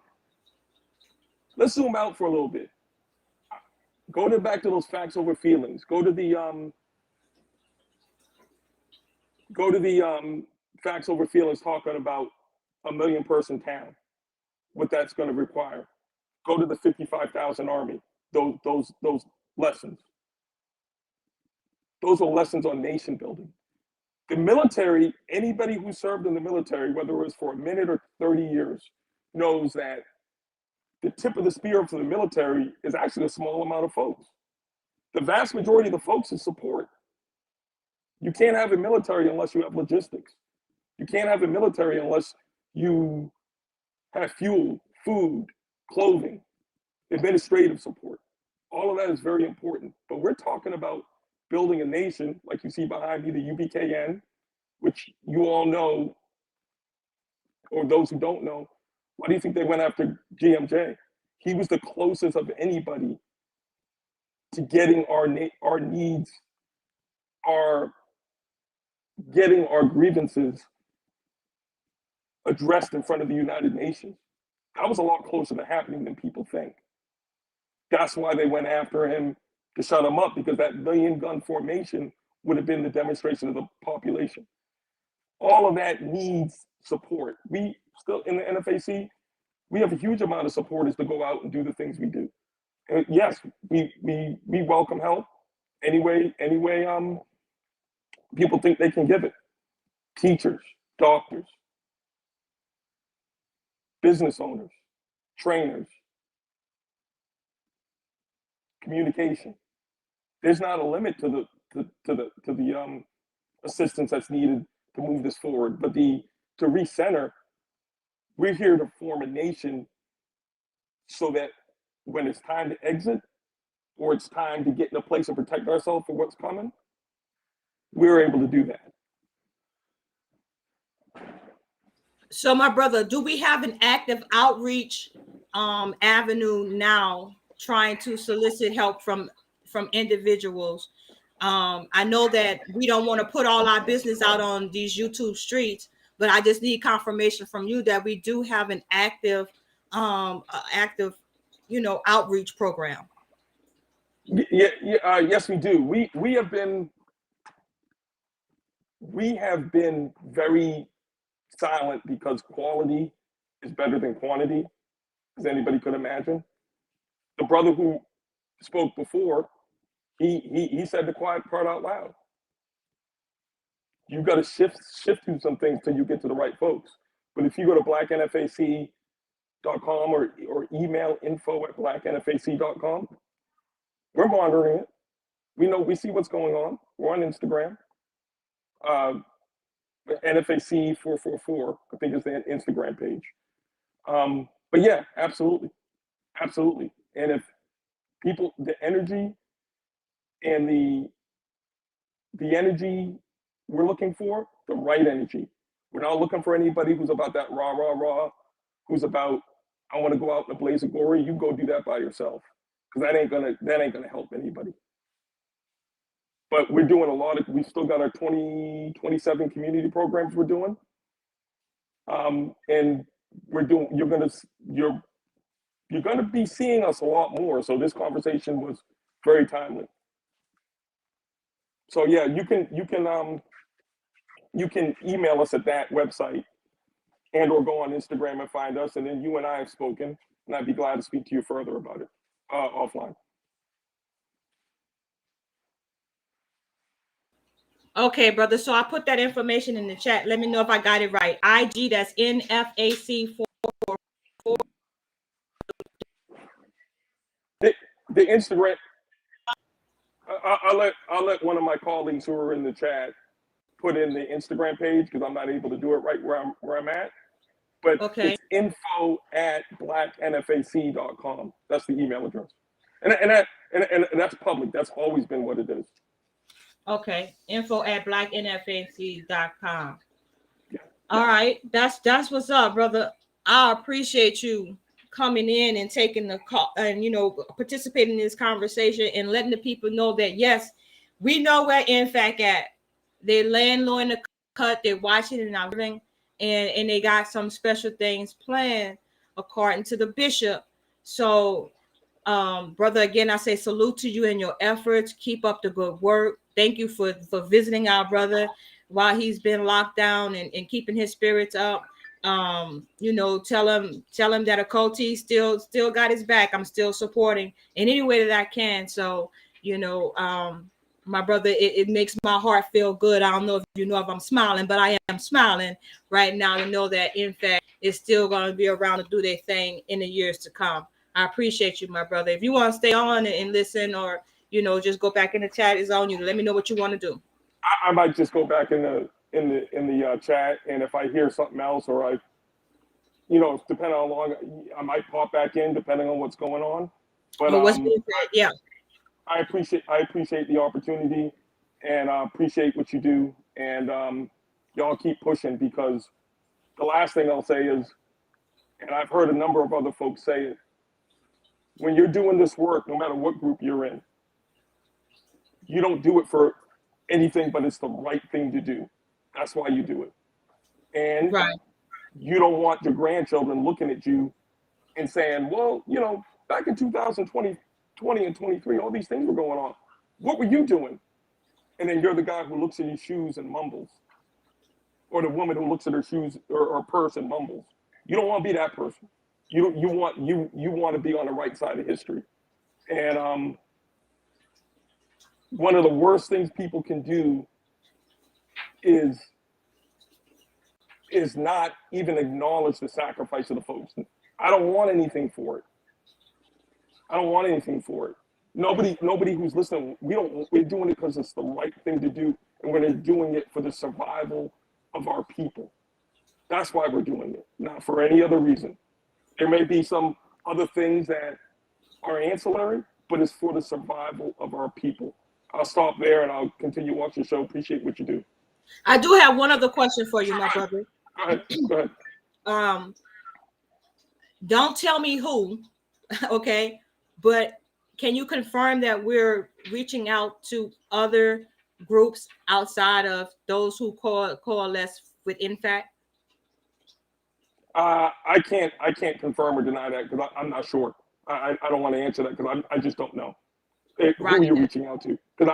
let's zoom out for a little bit. Go back to those facts over feelings. Go to the facts over feelings, talking about a 1 million person town, what that's going to require. Go to the 55,000 Army. Those lessons. Those are lessons on nation building. The military, anybody who served in the military, whether it was for a minute or 30 years, knows that the tip of the spear for the military is actually a small amount of folks. The vast majority of the folks is support. You can't have a military unless you have logistics. You can't have a military unless you have fuel, food, clothing, administrative support. All of that is very important. But we're talking about building a nation, like you see behind me, the UBKN, which you all know, or those who don't know. Why do you think they went after GMJ? He was the closest of anybody to getting our needs, getting our grievances addressed in front of the United Nations. That was a lot closer to happening than people think. That's why they went after him, to shut him up, because that 1 million gun formation would have been the demonstration of the population. All of that needs support. We still, in the NFAC, we have a huge amount of supporters to go out and do the things we do. And yes, we welcome help any way people think they can give it. Teachers, doctors, business owners, trainers, communication. There's not a limit to the assistance that's needed to move this forward. But to recenter, we're here to form a nation so that when it's time to exit or it's time to get in a place to protect ourselves for what's coming, we're able to do that. So, my brother, do we have an active outreach avenue now, trying to solicit help from individuals? I know that we don't want to put all our business out on these YouTube streets, but I just need confirmation from you that we do have an active, outreach program. Yes, we do. We have been very silent because quality is better than quantity, as anybody could imagine. The brother who spoke before, he said the quiet part out loud. You've got to shift through some things till you get to the right folks. But if you go to blacknfac.com or email info@blacknfac.com, we're monitoring it. We see what's going on. We're on Instagram. NFAC 444, I think is the Instagram page. But yeah, absolutely. And if people, the energy and the energy we're looking for, the right energy. We're not looking for anybody who's about that rah, who's about, I want to go out in a blaze of glory. You go do that by yourself, because that ain't gonna help anybody. But we're doing we've still got our 27 community programs we're doing. And you're gonna be seeing us a lot more. So this conversation was very timely. So yeah, you can email us at that website and or go on Instagram and find us. And then you and I have spoken, and I'd be glad to speak to you further about it offline. Okay, brother. So I put that information in the chat. Let me know if I got it right. IG, that's NFAC 444. The Instagram. I'll let one of my colleagues who are in the chat put in the Instagram page, because I'm not able to do it right where I'm at. But okay, it's info@blacknfac.com. That's the email address, and that's public. That's always been what it is. Okay, info@blacknfac.com. Yeah. All right, that's what's up, brother. I appreciate you coming in and taking the call and participating in this conversation and letting the people know that yes, we know where NFAC at. They're laying low in the cut. They're watching and everything, and they got some special things planned according to the bishop. So, brother, again, I say salute to you and your efforts. Keep up the good work. Thank you for visiting our brother while he's been locked down and keeping his spirits up. Tell him that a Coty still got his back. I'm still supporting in any way that I can. So, my brother, it makes my heart feel good. I don't know if if I'm smiling, but I am smiling right now to know that NFAC is still going to be around to do their thing in the years to come. I appreciate you, my brother. If you want to stay on and listen, or just go back in the chat, it's on you. Let me know what you want to do. I might just go back in the chat, and if I hear something else, or depending on how long, I might pop back in depending on what's going on. But yeah. I appreciate the opportunity, and I appreciate what you do, and y'all keep pushing, because the last thing I'll say is, and I've heard a number of other folks say it, when you're doing this work, no matter what group you're in, you don't do it for anything, but it's the right thing to do. That's why you do it. And you don't want your grandchildren looking at you and saying, well, back in 2020 and 23, all these things were going on. What were you doing? And then you're the guy who looks at his shoes and mumbles, or the woman who looks at her shoes or purse and mumbles. You don't want to be that person. You want to be on the right side of history. And one of the worst things people can do is not even acknowledge the sacrifice of the folks. I don't want anything for it. I don't want anything for it. Nobody who's listening, we're doing it because it's the right thing to do, and we're doing it for the survival of our people. That's why we're doing it, not for any other reason. There may be some other things that are ancillary, but it's for the survival of our people. I'll stop there and I'll continue watching the show. Appreciate what you do. I do have one other question for you, my brother. Go ahead. Don't tell me who, okay, but can you confirm that we're reaching out to other groups outside of those who coalesce with NFAC? I can't confirm or deny that because I'm not sure. I don't want to answer that because I just don't know who you're reaching out to, because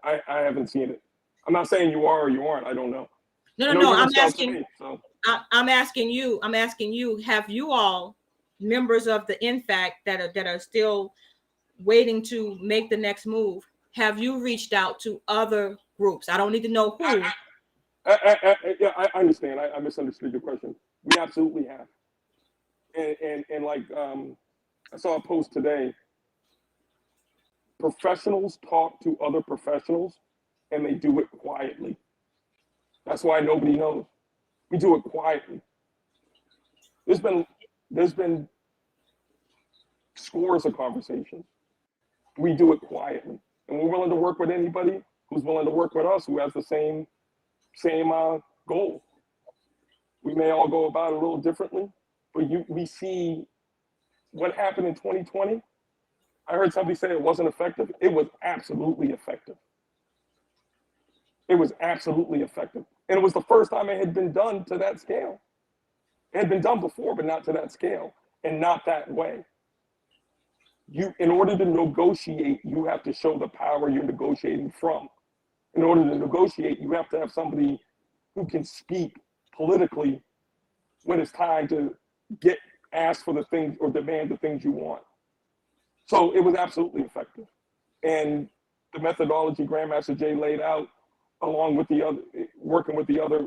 I haven't seen it. I'm not saying you are or you aren't. I don't know. No. I'm asking. Me, so. I'm asking you. Have you all, members of the NFAC that are still waiting to make the next move, have you reached out to other groups? I don't need to know who. I understand. I misunderstood your question. We absolutely have. And like I saw a post today. Professionals talk to other professionals, and they do it quietly. That's why nobody knows. We do it quietly. There's been scores of conversations. We do it quietly, and we're willing to work with anybody who's willing to work with us, who has the same goal. We may all go about it a little differently, but we see what happened in 2020. I heard somebody say it wasn't effective. It was absolutely effective. It was absolutely effective. And it was the first time it had been done to that scale. It had been done before, but not to that scale and not that way. In order to negotiate, you have to show the power you're negotiating from. In order to negotiate, you have to have somebody who can speak politically when it's time to ask for the things or demand the things you want. So it was absolutely effective. And the methodology Grandmaster Jay laid out, along with working with the other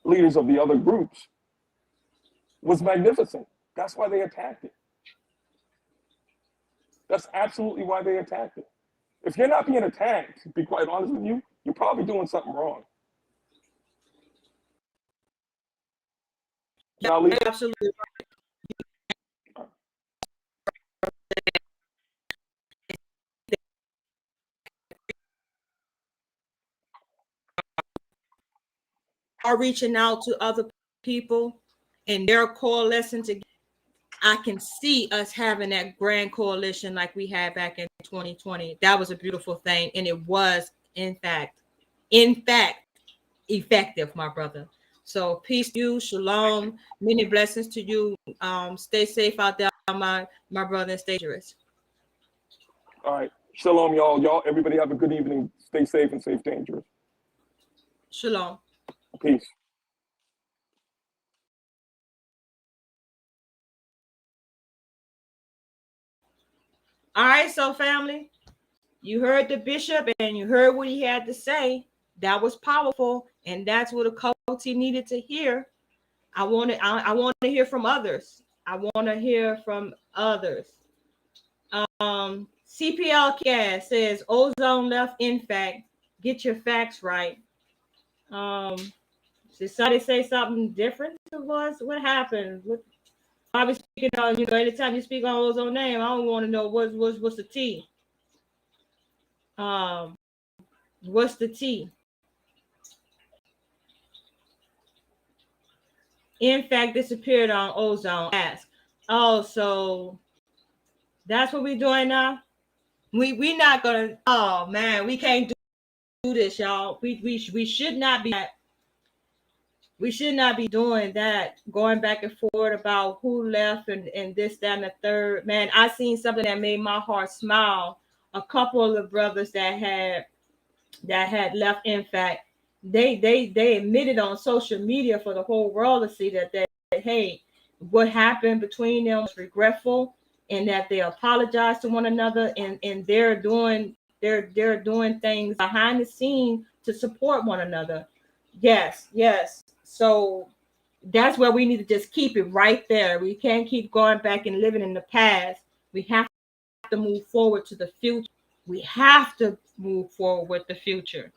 leaders of the other groups, was magnificent. That's why they attacked it. That's absolutely why they attacked it. If you're not being attacked, to be quite honest with you, you're probably doing something wrong. Absolutely. Are reaching out to other people and they're coalescing together. I can see us having that grand coalition like we had back in 2020. That was a beautiful thing, and it was in fact effective, my brother. So peace to you, shalom, many blessings to you. Stay safe out there, my brother, and stay dangerous. All right, shalom, y'all. Everybody have a good evening. Stay safe and safe dangerous. Shalom. Peace. All right, so family, you heard the bishop and you heard what he had to say. That was powerful, and that's what a culty needed to hear. I want to hear from others. I want to hear from others. CPL Cast says ozone left NFAC. Get your facts right. Did somebody say something different to us? What happened? I was speaking on, anytime you speak on ozone name, I don't want to know what's the T. What's the T? NFAC disappeared on ozone. Ask. Oh, so that's what we're doing now. We not gonna. Oh man, we can't do this, y'all. We should not be. We should not be doing that, going back and forth about who left and this, that, and the third. Man, I seen something that made my heart smile. A couple of the brothers that had left, in fact, they admitted on social media for the whole world to see that hey, what happened between them was regretful, and that they apologize to one another, and they're doing things behind the scene to support one another. Yes, yes. So that's where we need to just keep it right there. We can't keep going back and living in the past. We have to move forward to the future. We have to move forward with the future,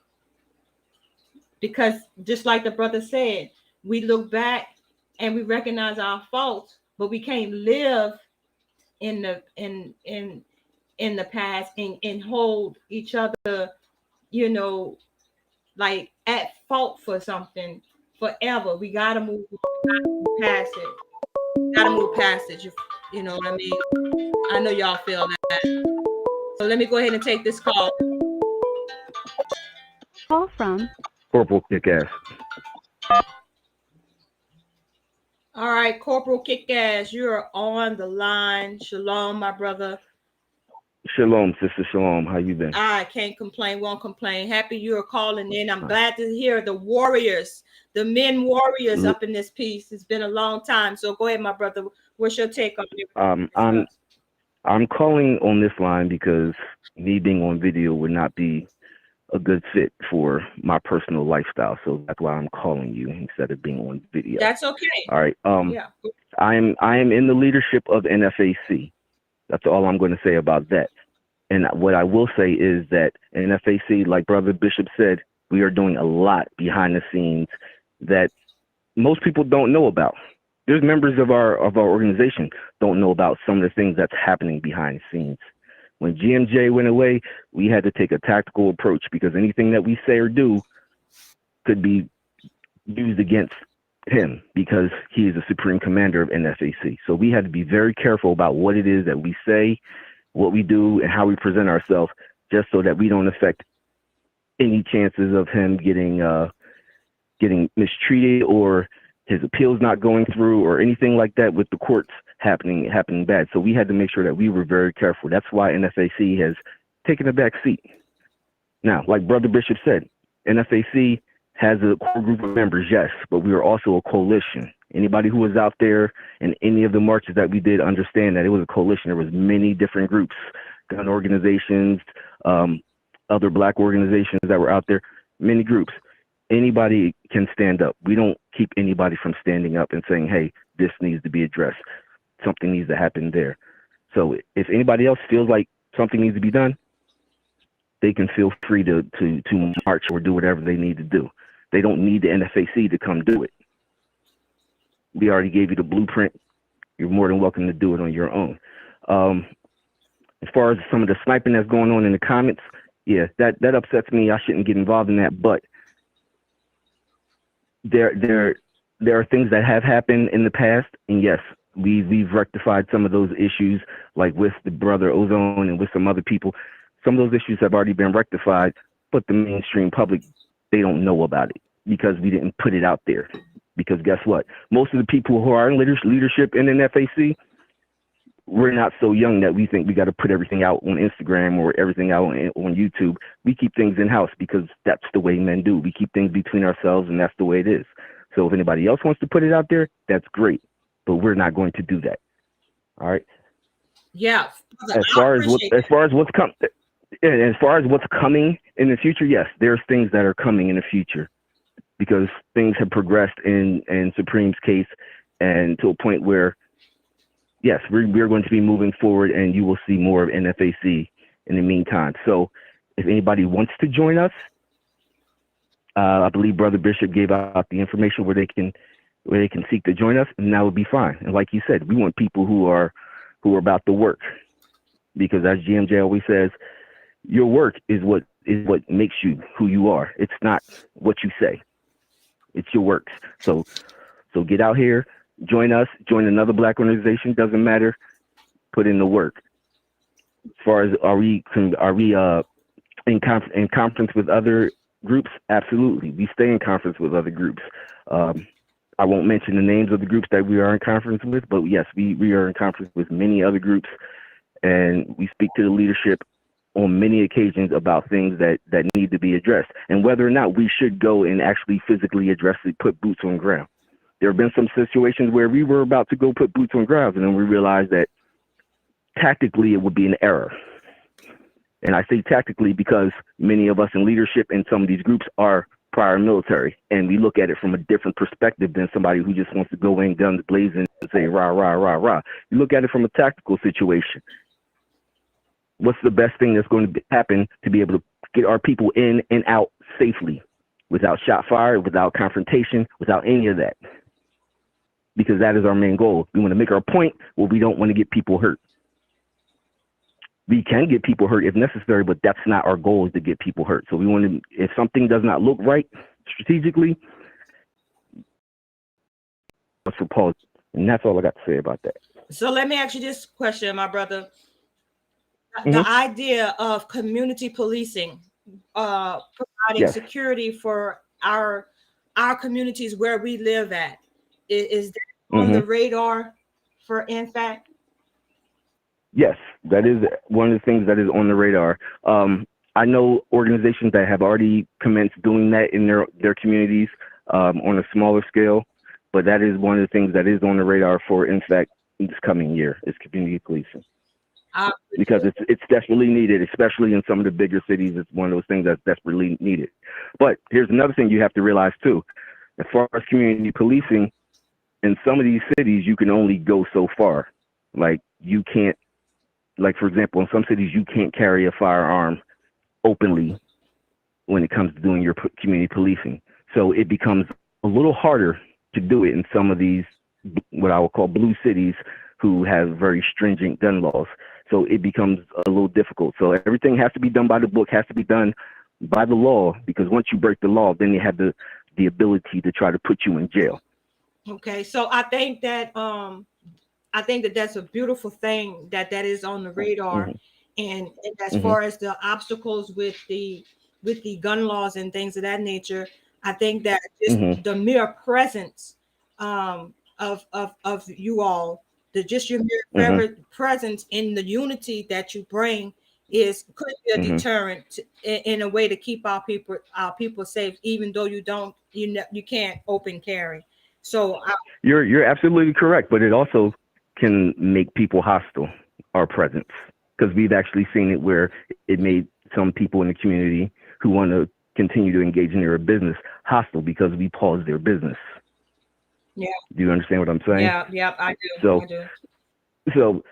because just like the brother said, we look back and we recognize our faults, but we can't live in the in the past and hold each other, you know, like at fault for something forever. We gotta move past it. Gotta move past it. You know what I mean? I know y'all feel that. So let me go ahead and take this call. Call from Corporal Kick-Ass. All right, Corporal Kick-Ass, you're on the line. Shalom, my brother. Shalom, sister. Shalom. How you been? I can't complain, won't complain. Happy you're calling in. I'm glad to hear the warriors, the men warriors up in this piece. It's been a long time. So go ahead, my brother. What's your take on it? I'm calling on this line because me being on video would not be a good fit for my personal lifestyle. So that's why I'm calling you instead of being on video. That's okay. All right. Yeah. I am in the leadership of NFAC. That's all I'm going to say about that. And what I will say is that NFAC, like Brother Bishop said, we are doing a lot behind the scenes that most people don't know about. There's members of our organization don't know about some of the things that's happening behind the scenes. When GMJ went away, we had to take a tactical approach because anything that we say or do could be used against him because he is the supreme commander of NFAC. So we had to be very careful about what it is that we say, what we do, and how we present ourselves, just so that we don't affect any chances of him getting mistreated or his appeals not going through or anything like that with the courts happening bad. So we had to make sure that we were very careful. That's why NFAC has taken a back seat. Now, like Brother Bishop said, NFAC has a core group of members, yes, but we are also a coalition. Anybody who was out there in any of the marches that we did understand that it was a coalition. There was many different groups, gun organizations, other black organizations that were out there, many groups. Anybody can stand up. We don't keep anybody from standing up and saying, hey, this needs to be addressed. Something needs to happen there. So if anybody else feels like something needs to be done, they can feel free to march or do whatever they need to do. They don't need the NFAC to come do it. We already gave you the blueprint. You're more than welcome to do it on your own. As far as some of the sniping that's going on in the comments, yeah, that upsets me. I shouldn't get involved in that, but there are things that have happened in the past, and yes, we've rectified some of those issues, like with the brother Ozone and with some other people. Some of those issues have already been rectified, but the mainstream public, they don't know about it because we didn't put it out there. Because guess what? Most of the people who are in leadership in NFAC, we're not so young that we think we got to put everything out on Instagram or everything out on YouTube. We keep things in-house because that's the way men do. We keep things between ourselves, and that's the way it is. So if anybody else wants to put it out there, that's great. But we're not going to do that. All right? Yeah. As far as what's coming in the future, yes, there's things that are coming in the future because things have progressed in Supreme's case, and to a point where, yes, we're going to be moving forward, and you will see more of NFAC in the meantime. So if anybody wants to join us, I believe Brother Bishop gave out the information where they can seek to join us, and that would be fine. And like you said, we want people who are about the work, because as GMJ always says, your work is what makes you who you are. It's not what you say. It's your works. So get out here, join us, join another black organization, doesn't matter. Put in the work. As far as are we in conference with other groups? Absolutely. We stay in conference with other groups. I won't mention the names of the groups that we are in conference with, but yes, we are in conference with many other groups, and we speak to the leadership on many occasions about things that need to be addressed, and whether or not we should go and actually physically address it, put boots on the ground. there have been some situations where we were about to go put boots on ground, and then we realized that tactically it would be an error. And I say tactically because many of us in leadership in some of these groups are prior military, and we look at it from a different perspective than somebody who just wants to go in guns blazing and say rah, rah, rah, rah. You look at it from a tactical situation. What's the best thing that's going to happen to be able to get our people in and out safely without shot fire, without confrontation, without any of that? Because that is our main goal. We want to make our point where we don't want to get people hurt. We can get people hurt if necessary, but that's not our goal, is to get people hurt. So we want to, if something does not look right strategically, let's pause. And that's all I got to say about that. So let me ask you this question, my brother. The idea of community policing, providing security for our communities where we live at, is that on the radar for NFAC? Yes, that is one of the things that is on the radar. I know organizations that have already commenced doing that in their communities on a smaller scale, but that is one of the things that is on the radar for NFAC this coming year, is community policing. Because it's desperately needed, especially in some of the bigger cities. It's one of those things that's desperately needed. But here's another thing you have to realize too. As far as community policing, in some of these cities, you can only go so far. Like you can't, like for example, in some cities, you can't carry a firearm openly when it comes to doing your community policing. So it becomes a little harder to do it in some of these, what I would call blue cities, who have very stringent gun laws. So it becomes a little difficult. So everything has to be done by the book, has to be done by the law, because once you break the law, then they have the ability to try to put you in jail. Okay, so I think that that's a beautiful thing that is on the radar, and as far as the obstacles with the gun laws and things of that nature, I think that just the mere presence of you all, just your mere presence in the unity that you bring could be a deterrent in a way to keep our people safe, even though you can't open carry. So you're absolutely correct, but it also can make people hostile, our presence, because we've actually seen it where it made some people in the community who want to continue to engage in their business hostile because we paused their business. Yeah. Do you understand what I'm saying? Yeah, I do. So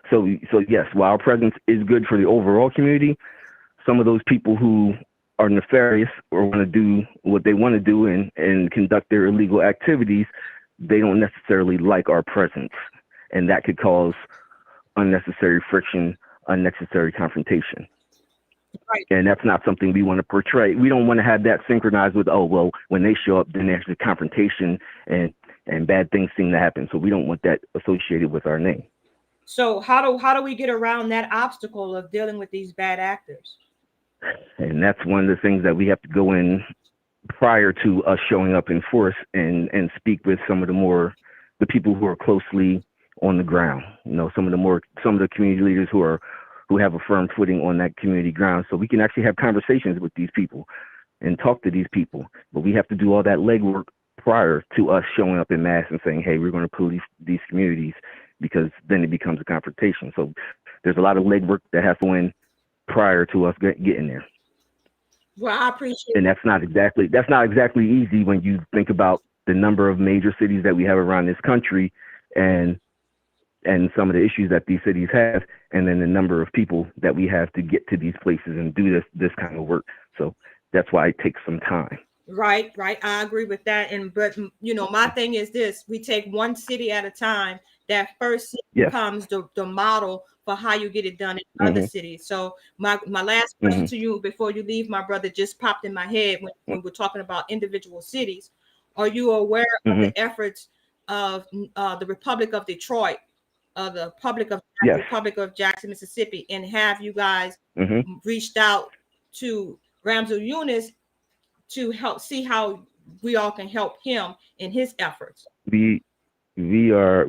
yes, while our presence is good for the overall community, some of those people who are nefarious or want to do what they want to do and conduct their illegal activities, they don't necessarily like our presence. And that could cause unnecessary friction, unnecessary confrontation. Right. And that's not something we want to portray. We don't want to have that synchronized with, oh, well, when they show up, then there's the confrontation and bad things seem to happen. So we don't want that associated with our name. So how do we get around that obstacle of dealing with these bad actors? And that's one of the things that we have to go in prior to us showing up in force and speak with some of the people who are closely on the ground. You know, some of the community leaders who have a firm footing on that community ground, so we can actually have conversations with these people and talk to these people. But we have to do all that legwork prior to us showing up in mass and saying, hey, we're going to police these communities, because then it becomes a confrontation. So there's a lot of legwork that has to go in prior to us getting there. Well, I appreciate. And that's not exactly easy when you think about the number of major cities that we have around this country, and some of the issues that these cities have, and then the number of people that we have to get to these places and do this kind of work. So that's why it takes some time. Right. I agree with that. But my thing is this: we take one city at a time. That first city becomes the model for how you get it done in other cities. So my last question to you before you leave, my brother, just popped in my head when we're talking about individual cities. Are you aware of the efforts of the Republic of Detroit, the Republic of Jackson, Mississippi, and have you guys reached out to Ramsey Yunus to help see how we all can help him in his efforts? We are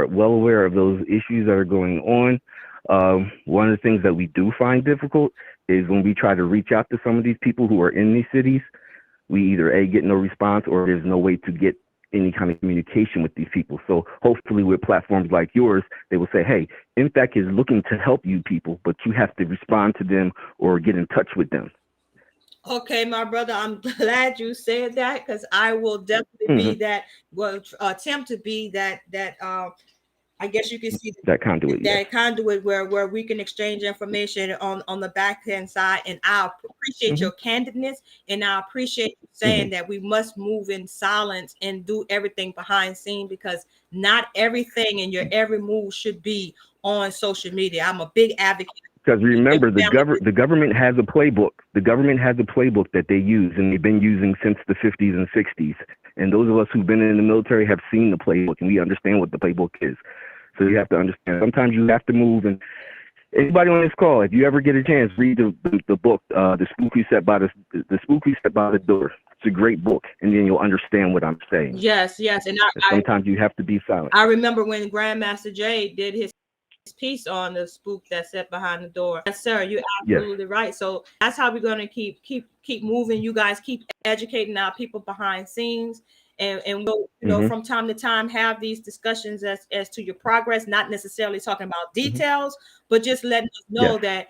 well aware of those issues that are going on. One of the things that we do find difficult is when we try to reach out to some of these people who are in these cities, we either get no response, or there's no way to get any kind of communication with these people. So hopefully with platforms like yours, they will say, hey, NFAC is looking to help you people, but you have to respond to them or get in touch with them. Okay, my brother, I'm glad you said that, because I will definitely be that, will attempt to be that I guess you can see that conduit, that conduit where we can exchange information on the back end side. And I appreciate your candidness, and I appreciate you saying that we must move in silence and do everything behind scene, because not everything and your every move should be on social media. I'm a big advocate. Because remember, the government has a playbook. The government has a playbook that they use, and they've been using since the 50s and 60s. And those of us who've been in the military have seen the playbook, and we understand what the playbook is. So you have to understand. Sometimes you have to move. And anybody on this call, if you ever get a chance, read the book, The Spook We Set by the Door. It's a great book, and then you'll understand what I'm saying. Yes, and sometimes you have to be silent. I remember when Grandmaster Jay did his piece on the spook that sat behind the door. Yes, sir, you're absolutely right. So that's how we're going to keep moving. You guys keep educating our people behind scenes, and we'll, you know, from time to time have these discussions as to your progress, not necessarily talking about details, but just letting us know that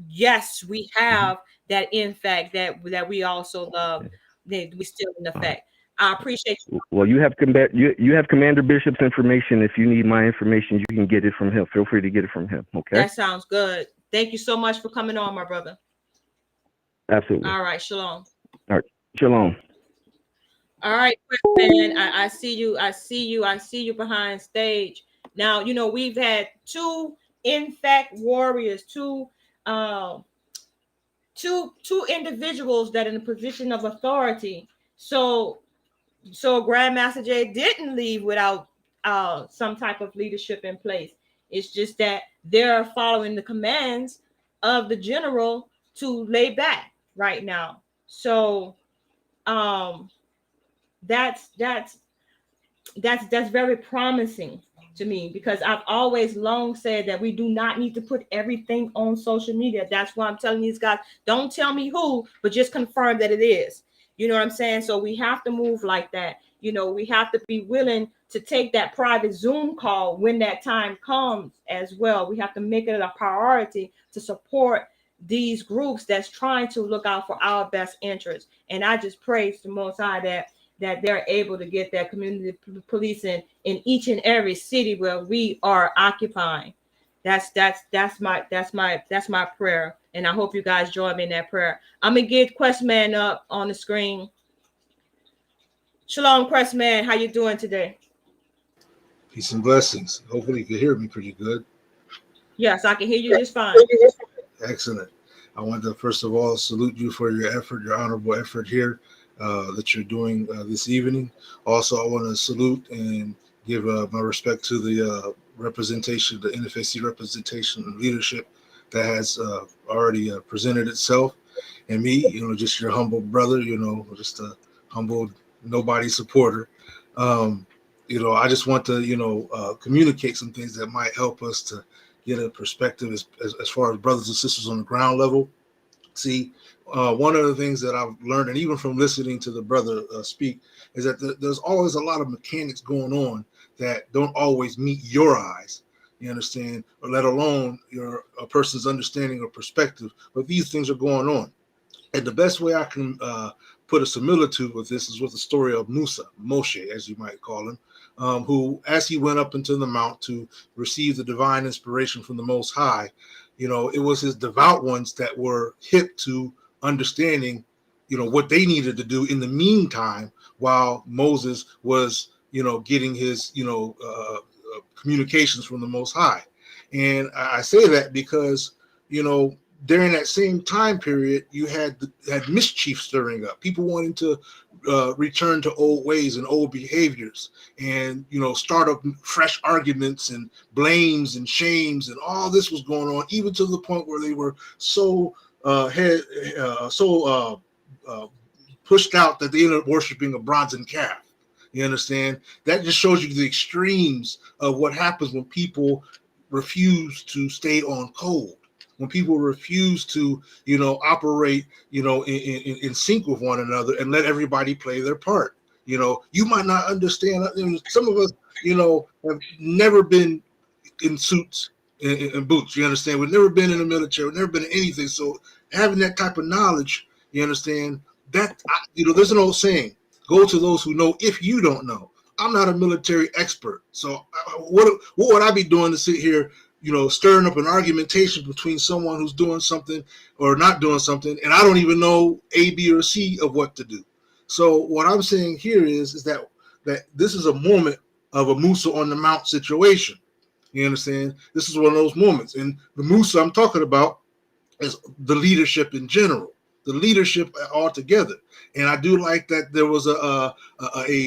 yes, we have that NFAC that we also love, that we still in effect. I appreciate you. Well, you have Commander Bishop's information. If you need my information, you can get it from him. Feel free to get it from him. Okay. That sounds good. Thank you so much for coming on, my brother. Absolutely. All right. Shalom. All right. Shalom. All right, man. I see you. I see you behind stage. Now, you know, we've had two NFAC warriors, two individuals that are in a position of authority. So Grandmaster Jay didn't leave without some type of leadership in place. It's just that they're following the commands of the general to lay back right now. So that's very promising to me, because I've always long said that we do not need to put everything on social media. That's why I'm telling these guys, don't tell me who, but just confirm that it is. You know what I'm saying? So we have to move like that. You know, we have to be willing to take that private Zoom call when that time comes as well. We have to make it a priority to support these groups that's trying to look out for our best interests. And I just praise the Most High that they're able to get that community policing in each and every city where we are occupying. That's my prayer. And I hope you guys join me in that prayer. I'm gonna get Questman up on the screen. Shalom, Questman. How you doing today? Peace and blessings. Hopefully you can hear me pretty good. Yes, I can hear you just fine. Excellent. I want to first of all salute you for your effort, your honorable effort here that you're doing this evening. Also, I want to salute and give my respect to the representation, the NFAC representation and leadership that has already presented itself. And me, you know, just your humble brother, you know, just a humble nobody supporter. You know, I just want to, you know, communicate some things that might help us to get a perspective as far as brothers and sisters on the ground level. See, one of the things that I've learned, and even from listening to the brother speak, is that there's always a lot of mechanics going on that don't always meet your eyes, you understand, or let alone a person's understanding or perspective. But these things are going on. And the best way I can put a similitude with this is with the story of Musa, Moshe, as you might call him, who, as he went up into the mount to receive the divine inspiration from the Most High, you know, it was his devout ones that were hip to understanding, you know, what they needed to do in the meantime, while Moses was, you know, getting his, you know, communications from the Most High. And I say that because, you know, during that same time period, you had mischief stirring up, people wanting to return to old ways and old behaviors, and, you know, start up fresh arguments and blames and shames, and all this was going on, even to the point where they were so pushed out that they ended up worshiping a bronze calf. You understand? That just shows you the extremes of what happens when people refuse to stay on code. When people refuse to, you know, operate, you know, in sync with one another and let everybody play their part. You know, you might not understand. Some of us, you know, have never been in suits and boots. You understand? We've never been in the military. We've never been in anything. So having that type of knowledge, you understand that, you know, there's an old saying: "Go to those who know if you don't know." I'm not a military expert, so what would I be doing to sit here, you know, stirring up an argumentation between someone who's doing something or not doing something, and I don't even know A, B, or C of what to do. So what I'm saying here is that this is a moment of a Musa on the Mount situation. You understand? This is one of those moments, and the Musa I'm talking about is the leadership in general, the leadership altogether. And I do like that there was a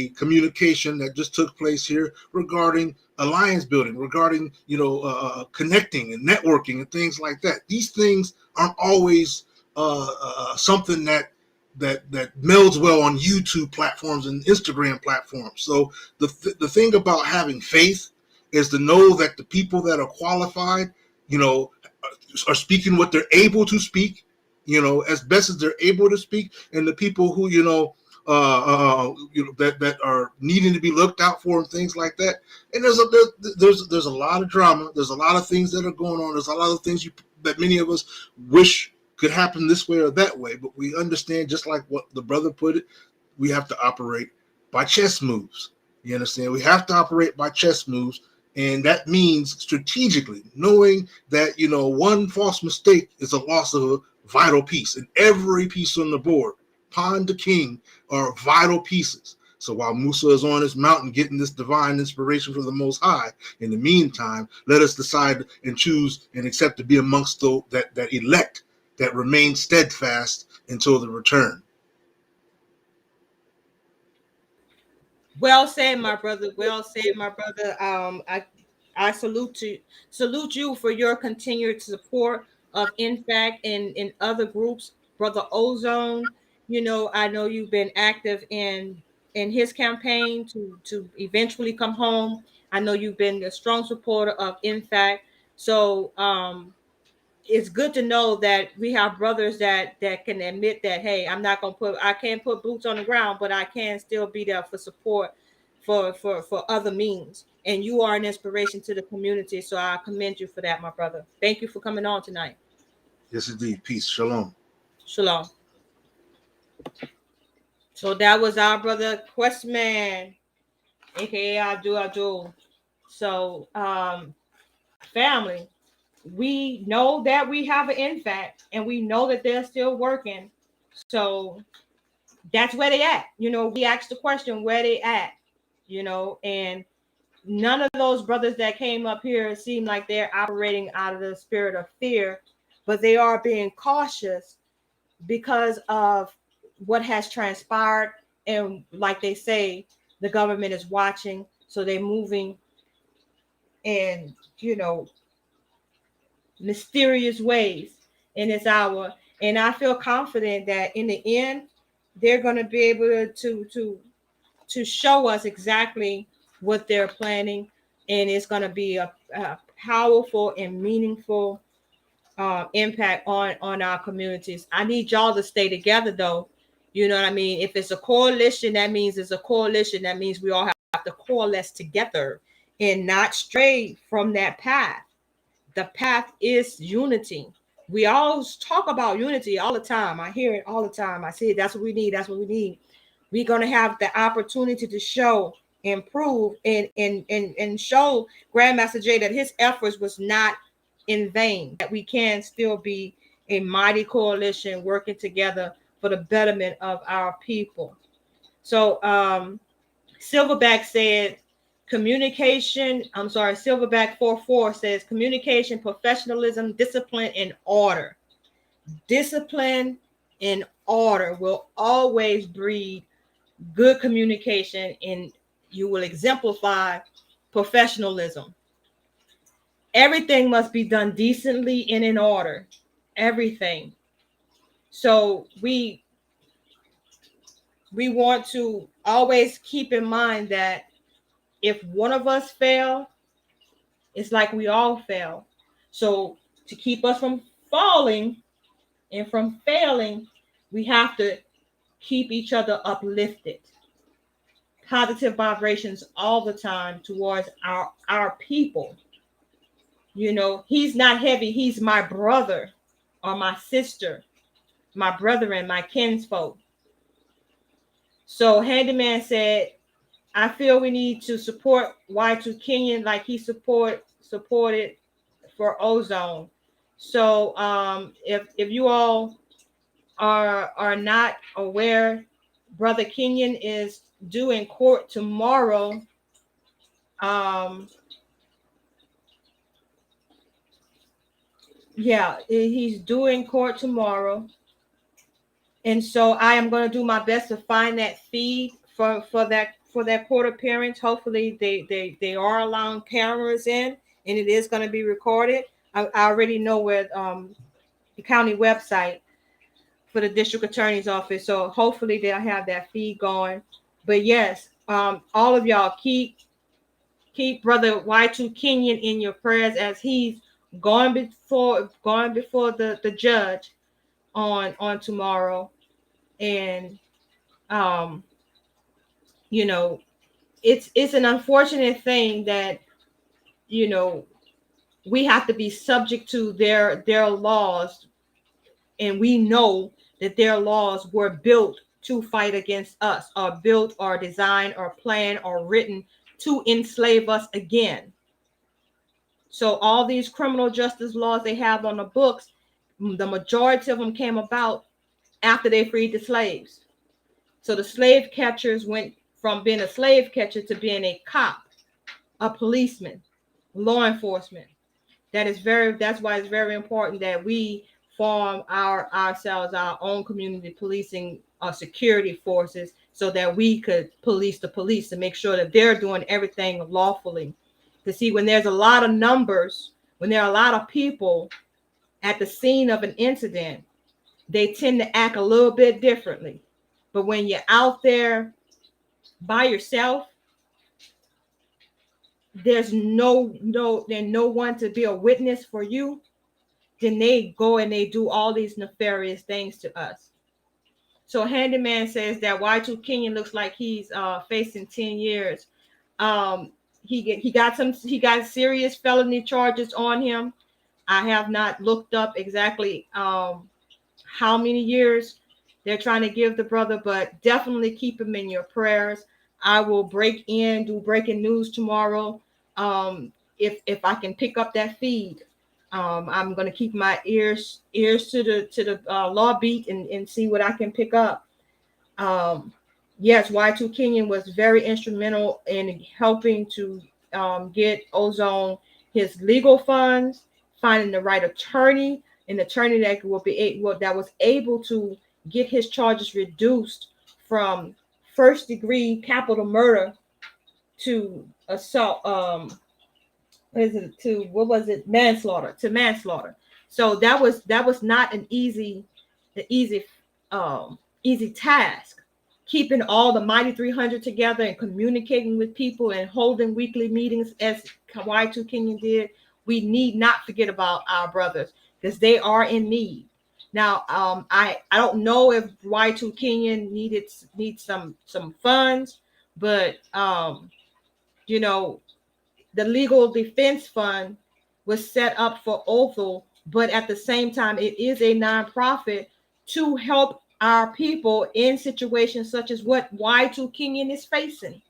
communication that just took place here regarding alliance building, regarding, you know, connecting and networking and things like that. These things aren't always something that melds well on YouTube platforms and Instagram platforms. So the thing about having faith is to know that the people that are qualified, you know, are speaking what they're able to speak, you know, as best as they're able to speak, and the people who, you know, that are needing to be looked out for and things like that. And there's a lot of drama. There's a lot of things that are going on. There's a lot of things that many of us wish could happen this way or that way. But we understand, just like what the brother put it, we have to operate by chess moves. You understand? We have to operate by chess moves. And that means strategically knowing that, you know, one false mistake is a loss of a vital piece. And every piece on the board, pawn to king, are vital pieces. So while Musa is on his mountain getting this divine inspiration from the Most High, in the meantime, let us decide and choose and accept to be amongst those that elect, that remain steadfast until the return. Well said, my brother. Well said, my brother. I salute you for your continued support of NFAC and in other groups, brother Ozone. You know, I know you've been active in his campaign to eventually come home. I know you've been a strong supporter of NFAC. So it's good to know that we have brothers that can admit that, hey, I can't put boots on the ground, but I can still be there for support for other means. And you are an inspiration to the community, so I commend you for that, my brother. Thank you for coming on tonight. Yes, indeed. Peace. Shalom. Shalom. So that was our brother Questman, aka Abdul. So family, we know that we have an NFAC and we know that they're still working. So that's where they at. You know, we asked the question where they at, you know, and none of those brothers that came up here seem like they're operating out of the spirit of fear, but they are being cautious because of what has transpired. And like they say, the government is watching, so they're moving in, you know, mysterious ways in this hour. And I feel confident that in the end, they're going to be able to show us exactly what they're planning, and it's going to be a powerful and meaningful impact on our communities. I need y'all to stay together, though. You know what I mean? If it's a coalition, that means it's a coalition. That means we all have to coalesce together and not stray from that path. The path is unity. We always talk about unity all the time. I hear it all the time. I see it. That's what we need. That's what we need. We're going to have the opportunity to show, improve, and show Grandmaster Jay that his efforts was not in vain, that we can still be a mighty coalition working together for the betterment of our people. So Silverback said Silverback 44 says communication, professionalism, discipline, and order. Discipline and order will always breed good communication, and you will exemplify professionalism. Everything must be done decently and in order. Everything. So we want to always keep in mind that if one of us fail, it's like we all fail. So to keep us from falling and from failing, we have to keep each other uplifted. positive vibrations all the time towards our people. You know, he's not heavy. He's my brother or my sister, my brethren, my kinsfolk. So Handyman said, I feel we need to support Y2 Kenyon like he supported for ozone. So if you all are not aware, Brother Kenyon is due in court tomorrow. Yeah, he's due in court tomorrow. And so I am going to do my best to find that feed for that court appearance. Hopefully they are allowing cameras in and it is going to be recorded. I already know where the county website for the district attorney's office. So hopefully they'll have that feed going. But yes, all of y'all keep Brother Y2 Kenyon in your prayers as he's going before the judge on tomorrow. And you know, it's an unfortunate thing that, you know, we have to be subject to their laws, and we know that their laws were built to fight against us, or built or designed or planned or written to enslave us again. So all these criminal justice laws they have on the books, the majority of them came about after they freed the slaves. So the slave catchers went from being a slave catcher to being a cop, a policeman, law enforcement. That's why it's very important that we form ourselves our own community policing security forces, so that we could police the police to make sure that they're doing everything lawfully. To see, when there's a lot of numbers, when there are a lot of people at the scene of an incident, they tend to act a little bit differently. But when you're out there by yourself, there's no one to be a witness for you, then they go and they do all these nefarious things to us. So Handyman says that Y2 Kenyon looks like he's facing 10 years. He got serious felony charges on him. I have not looked up exactly how many years they're trying to give the brother, but definitely keep him in your prayers. I will do breaking news tomorrow. If I can pick up that feed, I'm going to keep my ears to the law beat and see what I can pick up. Yes, Y2 Kenyon was very instrumental in helping to get Ozone his legal funds, finding the right attorney, an attorney that was able to get his charges reduced from first-degree capital murder to assault. Manslaughter. So that was not an easy task. Keeping all the Mighty 300 together and communicating with people and holding weekly meetings as Y2 Kenyon did. We need not forget about our brothers, because they are in need. Now, I don't know if Y2 Kenyon needs some funds, but you know, the legal defense fund was set up for Othel, but at the same time, it is a nonprofit to help our people in situations such as what Y2 Kenyon is facing.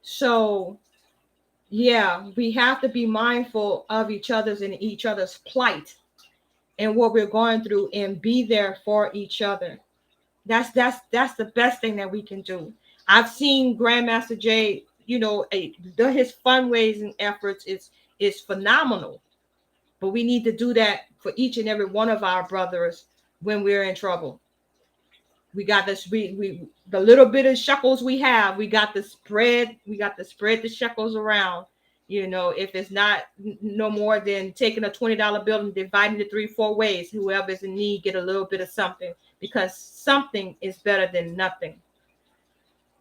So, yeah, we have to be mindful of each other's plight and what we're going through, and be there for each other. That's the best thing that we can do. I've seen Grandmaster Jay, you know, his fundraising efforts is phenomenal, but we need to do that for each and every one of our brothers when we're in trouble. We got this, we the little bit of shekels we have, we got to spread the shekels around. You know, if it's not no more than taking a $20 bill and dividing it 3-4 ways, whoever's in need get a little bit of something, because something is better than nothing.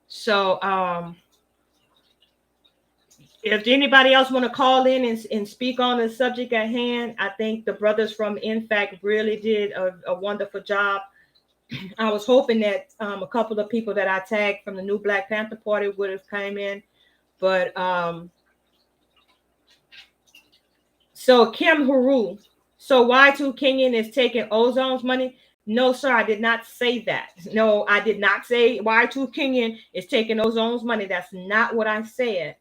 So if anybody else want to call in and speak on the subject at hand, I think the brothers from NFAC really did a wonderful job I was hoping that a couple of people that I tagged from the new Black Panther Party would have come in, but so Kim Huru, so Y2 Kenyon is taking Ozone's money? No, sir, I did not say that. No, I did not say Y2 Kenyon is taking Ozone's money. That's not what I said.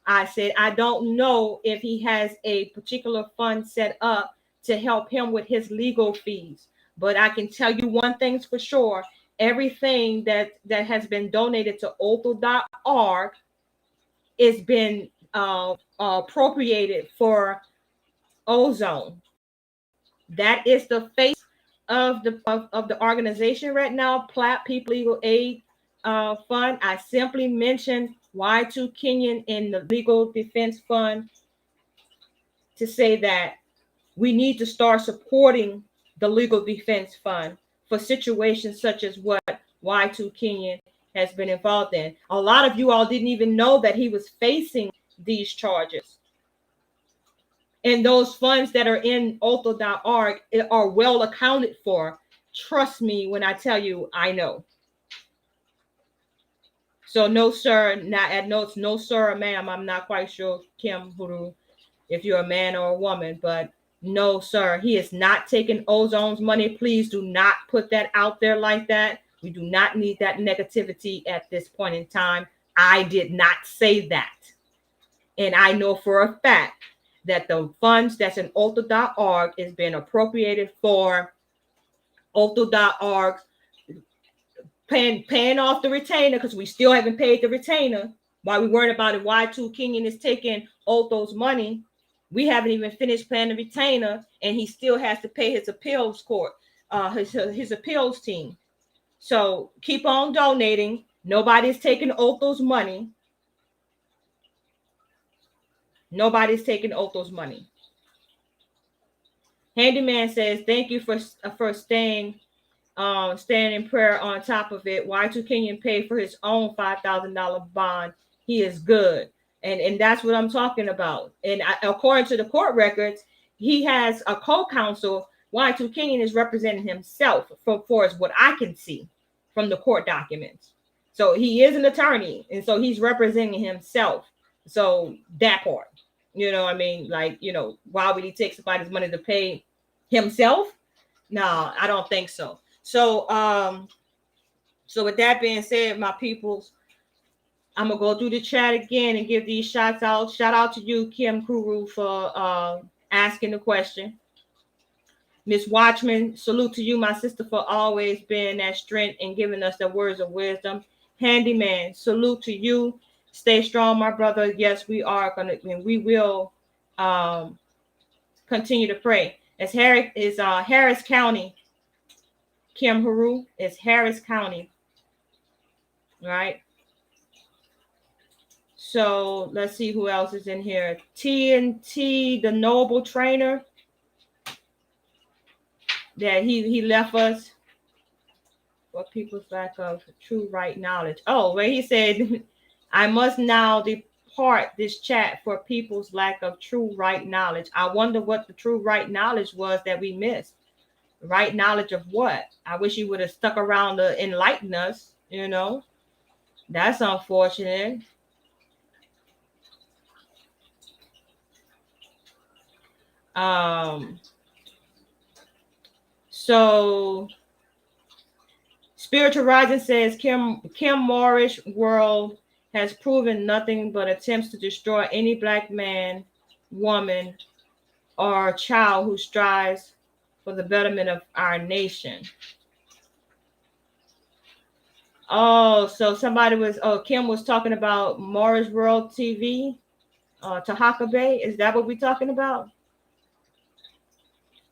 I said I don't know if he has a particular fund set up to help him with his legal fees, but I can tell you one thing's for sure: everything that has been donated to Otho.org is been appropriated for Ozone. That is the face of the organization right now, Platt People Legal Aid Fund. I simply mentioned Y2 Kenyon in the Legal Defense Fund to say that we need to start supporting the Legal Defense Fund for situations such as what Y2 Kenyon has been involved in. A lot of you all didn't even know that he was facing these charges. And those funds that are in Otho.org are well accounted for. Trust me when I tell you, I know. So no, sir, not at notes, no, sir, or ma'am. I'm not quite sure, Kim Huru, if you're a man or a woman, but no, sir, he is not taking Ozone's money. Please do not put that out there like that. We do not need that negativity at this point in time. I did not say that. And I know for a fact that the funds that's in Otho.org is being appropriated for Otho.org paying off the retainer, because we still haven't paid the retainer. While we worried about it, Y2 Kenyon is taking Otho's money. We haven't even finished paying the retainer, and he still has to pay his appeals court, his appeals team. So keep on donating. Nobody's taking Otho's money. Nobody's taking Otho's money. Handyman says, thank you for staying in prayer on top of it. Y2 Kenyon paid for his own $5,000 bond. He is good. And that's what I'm talking about. And according to the court records, he has a co-counsel. Y2 Kenyon is representing himself for as what I can see from the court documents. So he is an attorney, and so he's representing himself. So that part, I mean, like, why would he take somebody's money to pay himself? No, I don't think so. So, so with that being said, my peoples, I'm gonna go through the chat again and give these shots out. Shout out to you, Kim Kuru, for asking the question. Miss Watchman, salute to you, my sister, for always being that strength and giving us the words of wisdom. Handyman, salute to you. Stay strong, my brother. Yes, we are gonna, and we will continue to pray. As Harris County, Kim Huru is Harris County, right? So let's see who else is in here. TNT, the Noble Trainer, that he left us. For people's lack of true right knowledge. Oh, where he said, I must now depart this chat for people's lack of true right knowledge. I wonder what the true right knowledge was that we missed. Right knowledge of what? I wish you would have stuck around to enlighten us, That's unfortunate. So Spiritual Rising says Kim Moorish world has proven nothing but attempts to destroy any black man, woman, or child who strives for the betterment of our nation. Oh, so Kim was talking about Moorish World TV, Tahaka Bay. Is that what we're talking about?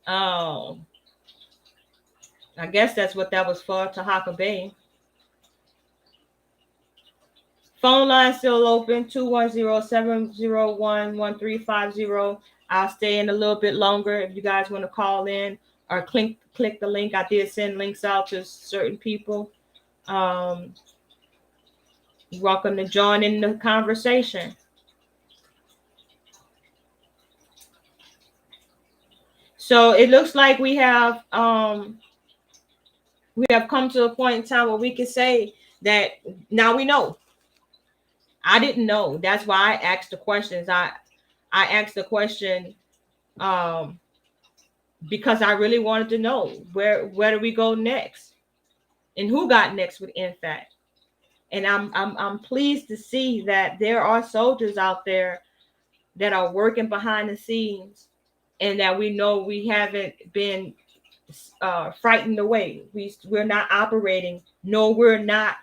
Oh, I guess that's what that was for, Tahaka Bay. Phone line still open, 210-701-1350. I'll stay in a little bit longer if you guys want to call in or click the link. I did send links out to certain people. Welcome to join in the conversation. So it looks like we have we have come to a point in time where we can say that now we know. I didn't know. That's why I asked the questions. I asked the question because I really wanted to know where do we go next, and who got next with NFAC. And I'm pleased to see that there are soldiers out there that are working behind the scenes, and that we know we haven't been frightened away. We're not operating. No, we're not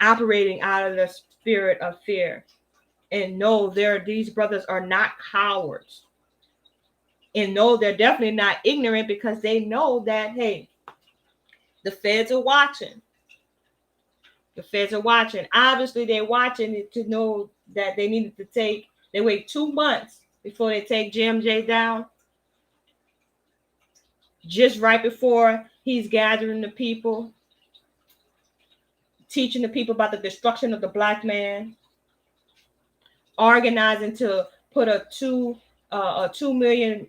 operating out of the spirit of fear. And no, these brothers are not cowards. And no, they're definitely not ignorant, because they know that, hey, the feds are watching. The feds are watching. Obviously, they're watching it to know that they needed to they wait 2 months before they take JMJ down. Just right before he's gathering the people, teaching the people about the destruction of the black man, organizing to put a 2 million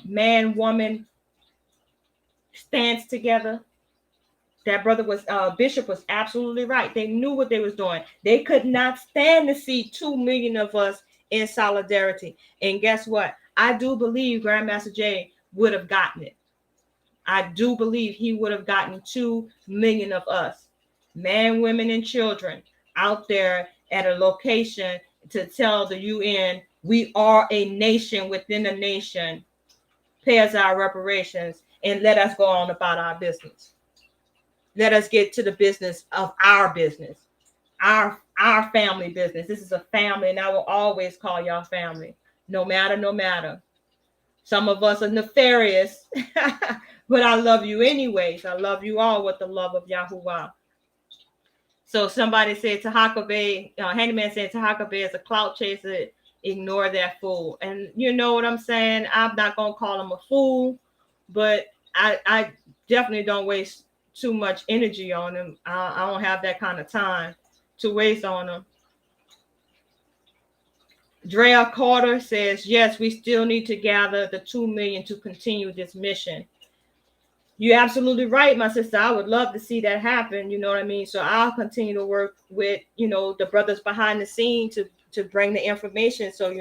man woman stance together. That brother was Bishop was absolutely right. They knew what they was doing. They could not stand to see 2 million of us in solidarity. And guess what? I do believe Grandmaster Jay would have gotten it. I do believe he would have gotten 2 million of us, men, women, and children, out there at a location to tell the UN we are a nation within a nation. Pay us our reparations and let us go on about our business. Let us get to the business of our business, our family business. This is a family, and I will always call y'all family, no matter. Some of us are nefarious, but I love you anyways. I love you all with the love of Yahuwah. So somebody said Tahaka Bay, Handyman said Tahaka Bay is a clout chaser. Ignore that fool. And you know what I'm saying? I'm not going to call him a fool, but I definitely don't waste too much energy on him. I don't have that kind of time to waste on him. Drea Carter says, yes, we still need to gather the 2 million to continue this mission. You're absolutely right, my sister. I would love to see that happen. You know what I mean? So I'll continue to work with, the brothers behind the scene to bring the information. So,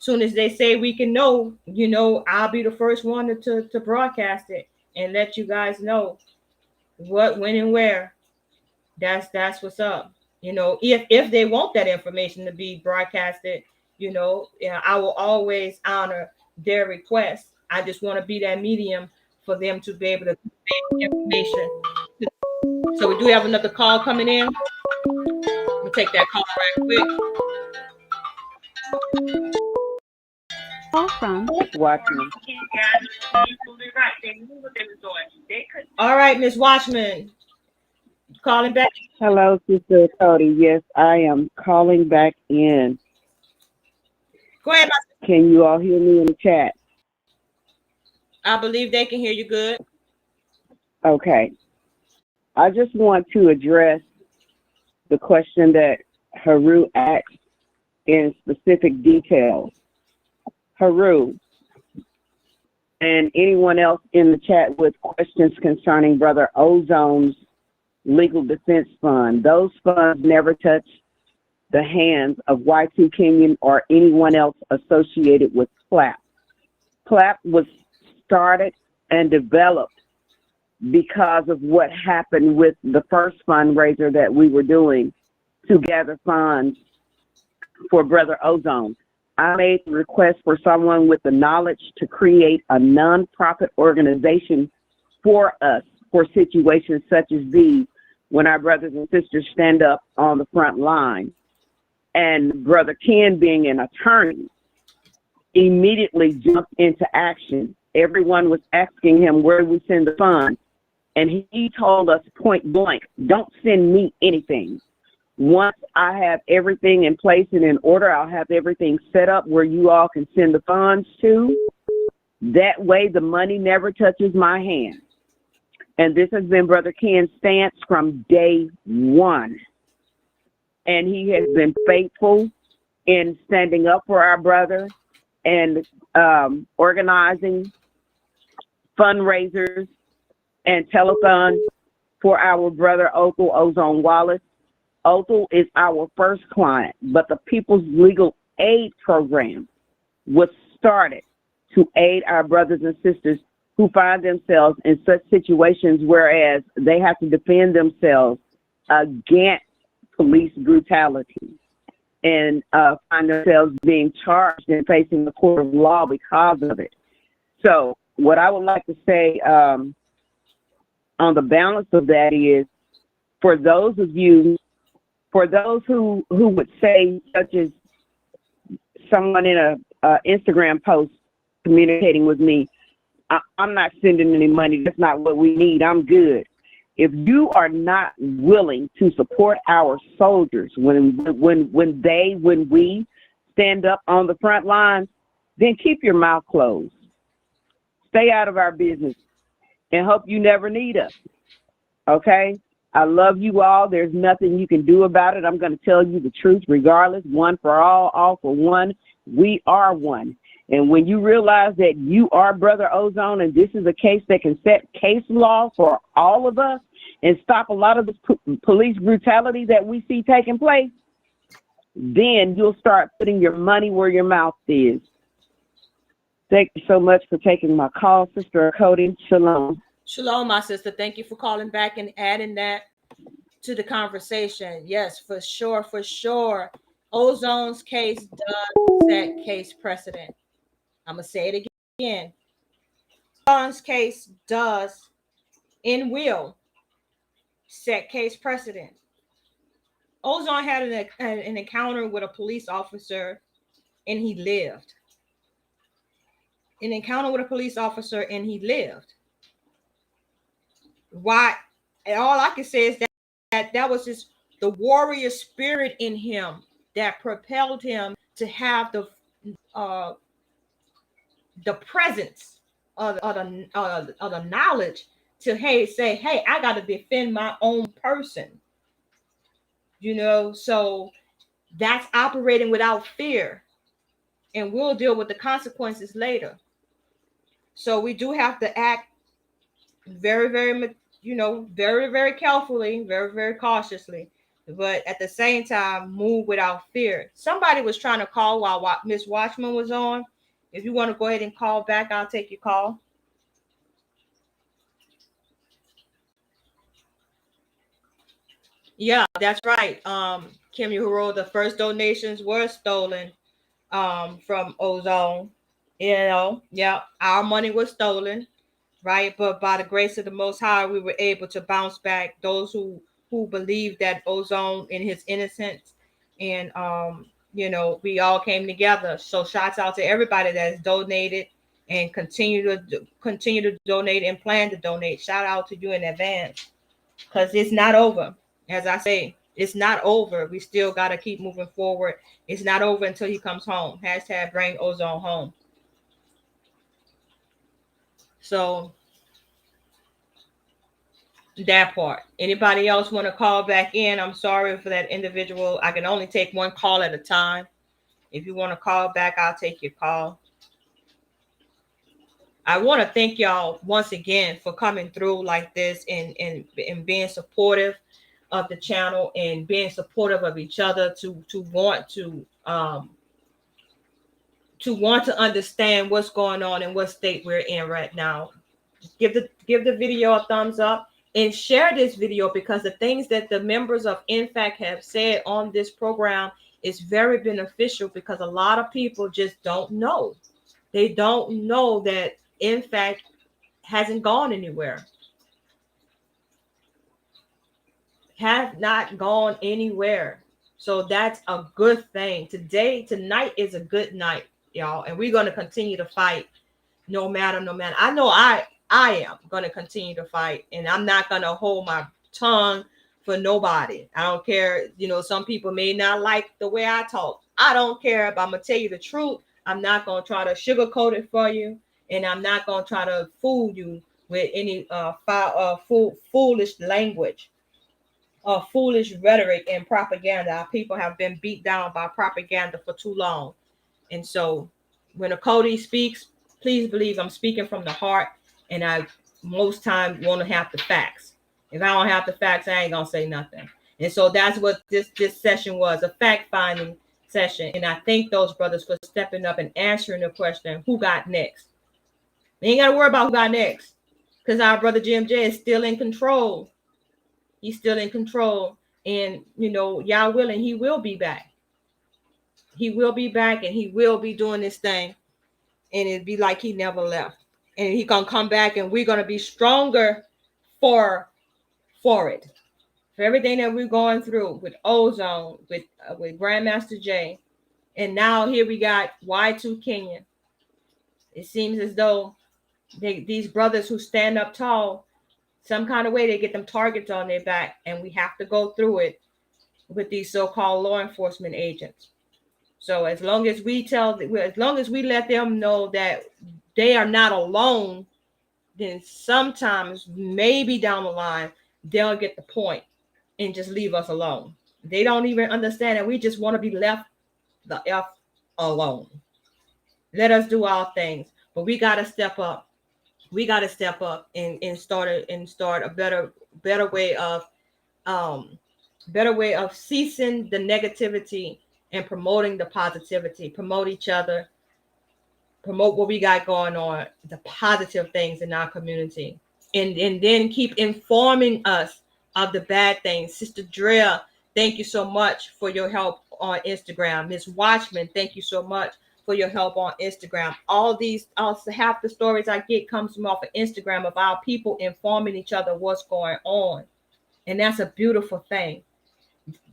soon as they say we can know, I'll be the first one to broadcast it and let you guys know what, when, and where. That's what's up. If they want that information to be broadcasted, I will always honor their request. I just want to be that medium for them to be able to convey information. So we do have another call coming in. We'll take that call right quick. Call from Watchman. All right, Miss Watchman. Calling back. Hello, Sister Cody. Yes, I am calling back in. Go ahead. Can you all hear me in the chat? I believe they can hear you good. Okay. I just want to address the question that Haru asked in specific details. Haru, and anyone else in the chat with questions concerning Brother Ozone's legal defense fund, those funds never touch the hands of Y2 Kenyon or anyone else associated with CLAP. CLAP was started and developed because of what happened with the first fundraiser that we were doing to gather funds for Brother Ozone. I made a request for someone with the knowledge to create a nonprofit organization for us for situations such as these when our brothers and sisters stand up on the front line. And Brother Ken, being an attorney, immediately jumped into action. Everyone was asking him, where do we send the funds? And he told us point blank, don't send me anything. Once I have everything in place and in order, I'll have everything set up where you all can send the funds to. That way the money never touches my hand. And this has been Brother Ken's stance from day one. And he has been faithful in standing up for our brother and organizing fundraisers and telethon for our brother Othel Ozone Wallace. Othel is our first client, but the People's Legal Aid Program was started to aid our brothers and sisters who find themselves in such situations whereas they have to defend themselves against police brutality and find themselves being charged and facing the court of law because of it. So what I would like to say on the balance of that is, for those who would say, such as someone in a Instagram post communicating with me, I'm not sending any money. That's not what we need. I'm good. If you are not willing to support our soldiers when we stand up on the front lines, then keep your mouth closed. Stay out of our business and hope you never need us. Okay? I love you all. There's nothing you can do about it. I'm going to tell you the truth regardless. One for all for one. We are one. And when you realize that you are Brother Ozone and this is a case that can set case law for all of us and stop a lot of this police brutality that we see taking place, then you'll start putting your money where your mouth is. Thank you so much for taking my call, Sister Cody. Shalom. Shalom, my sister. Thank you for calling back and adding that to the conversation. Yes, for sure, for sure. Ozone's case does set case precedent. I'm going to say it again. Ozone's case does and will set case precedent. Ozone had an encounter with a police officer and he lived. An encounter with a police officer and he lived. Why? And all I can say is that was just the warrior spirit in him that propelled him to have the presence of the knowledge to say, hey, I got to defend my own person. So that's operating without fear, and we'll deal with the consequences later. So we do have to act very, very, very, very carefully, very, very cautiously, but at the same time, move without fear. Somebody was trying to call while Miss Watchman was on. If you want to go ahead and call back, I'll take your call. Yeah, that's right. Kim Uhuro, the first donations were stolen from Ozone. Yeah, our money was stolen, right? But by the grace of the Most High, we were able to bounce back. Those who believed that Ozone in his innocence, and we all came together. So shouts out to everybody that's donated and continue to donate and plan to donate. Shout out to you in advance, because it's not over. As I say, it's not over. We still got to keep moving forward. It's not over until he comes home. # bring Ozone home. So that part. Anybody else want to call back in? I'm sorry for that individual. I can only take one call at a time. If you want to call back, I'll take your call. I want to thank y'all once again for coming through like this and being supportive of the channel and being supportive of each other to want to understand what's going on and what state we're in right now. Give the video a thumbs up and share this video, because the things that the members of NFAC have said on this program is very beneficial, because a lot of people just don't know. They don't know that NFAC hasn't gone anywhere. Have not gone anywhere. So that's a good thing. Tonight is a good night, y'all, and we're going to continue to fight no matter. I know I am going to continue to fight, and I'm not going to hold my tongue for nobody. I don't care. Some people may not like the way I talk. I don't care, but I'm going to tell you the truth. I'm not going to try to sugarcoat it for you, and I'm not going to try to fool you with any foolish language. Foolish rhetoric and propaganda. Our people have been beat down by propaganda for too long. And so when a Cody speaks, please believe I'm speaking from the heart, and I most times want to have the facts. If I don't have the facts, I ain't gonna say nothing. And so that's what this session was, a fact-finding session. And I thank those brothers for stepping up and answering the question, who got next? We ain't got to worry about who got next, because our brother Jim J is still in control. He's still in control. And, you know, y'all willing, he will be back. He will be back, and he will be doing this thing. And it'd be like he never left. And he gonna come back, and we're gonna be stronger for it. For everything that we're going through with Ozone, with Grandmaster J. And now here we got Y2 Kenya. It seems as though these brothers who stand up tall, some kind of way they get them targets on their back, and we have to go through it with these so-called law enforcement agents. So as long as we let them know that they are not alone, then sometimes maybe down the line they'll get the point and just leave us alone. They don't even understand that we just want to be left the F alone. Let us do our things, but we got to step up. We got to step up and start a better way of ceasing the negativity and promoting the positivity. Promote each other. Promote what we got going on, the positive things in our community, and then keep informing us of the bad things. Sister Drea, thank you so much for your help on Instagram. Ms. Watchman, thank you so much for your help on Instagram. Also half the stories I get comes from off of Instagram of our people informing each other what's going on. And that's a beautiful thing.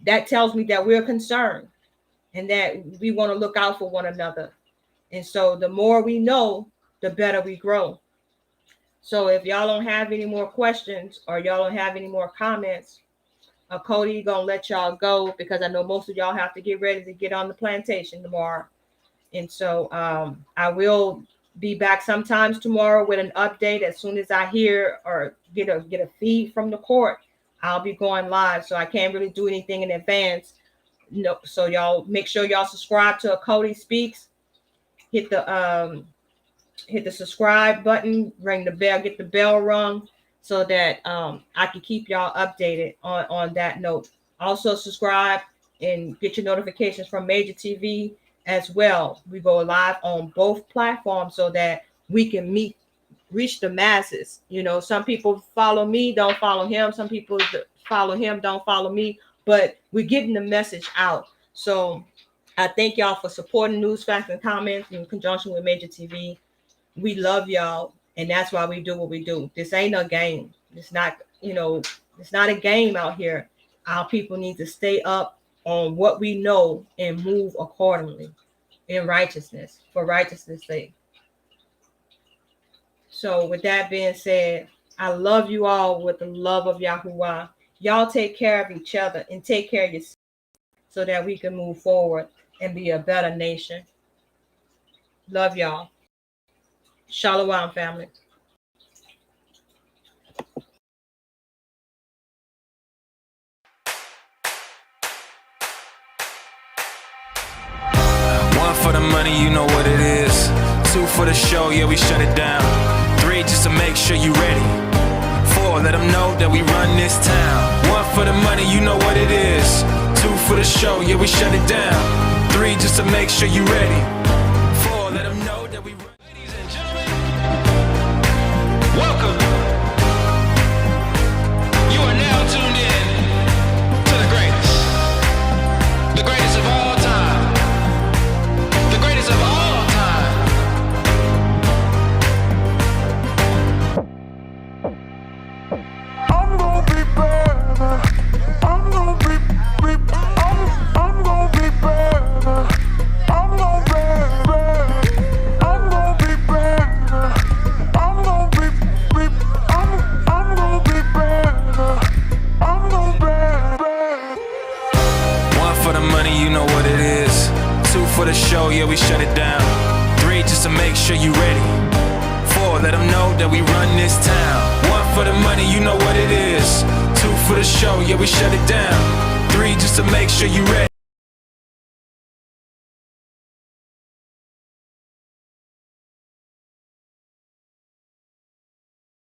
That tells me that we're concerned and that we want to look out for one another. And so the more we know, the better we grow. So if y'all don't have any more questions or y'all don't have any more comments, Cody gonna let y'all go, because I know most of y'all have to get ready to get on the plantation tomorrow. And so I will be back sometimes tomorrow with an update. As soon as I hear or get a feed from the court, I'll be going live. So I can't really do anything in advance. No, so y'all make sure y'all subscribe to Cody Speaks. Hit the subscribe button, ring the bell, get the bell rung, so that I can keep y'all updated on that note. Also subscribe and get your notifications from Major TV as well. We go live on both platforms so that we can reach the masses. You know, some people follow me, don't follow him. Some people follow him, don't follow me, but we're getting the message out. So I thank y'all for supporting News, Facts, and Comments in conjunction with Major TV. We love y'all, and that's why we do what we do. This ain't a game. It's not, it's not a game out here. Our people need to stay up on what we know and move accordingly in righteousness, for righteousness' sake. So with that being said, I love you all with the love of Yahuwah. Y'all take care of each other and take care of yourself so that we can move forward and be a better nation. Love y'all. Shalom, family. One for the money, you know what it is. Two for the show, yeah, we shut it down. Three just to make sure you ready. Four, let them know that we run this town. One for the money, you know what it is. Two for the show, yeah, we shut it down. Three just to make sure you ready. Four, let them know that we run. Ladies and gentlemen, welcome. You are now tuned in to the greatest. The greatest of all time. The greatest of all time. I'm gonna be better. I'm gonna be I'm gonna be better. I'm gonna be better. I'm gonna be better. I'm gonna be I'm gonna be better. I'm gonna be better. One for the money, you know what it is. Two for the show, yeah, we shut it down. Three just to make sure you ready. Four, let them know that we run this town. One for the money, you know what it is. Two for the show, yeah, we shut it down. Three just to make sure you ready.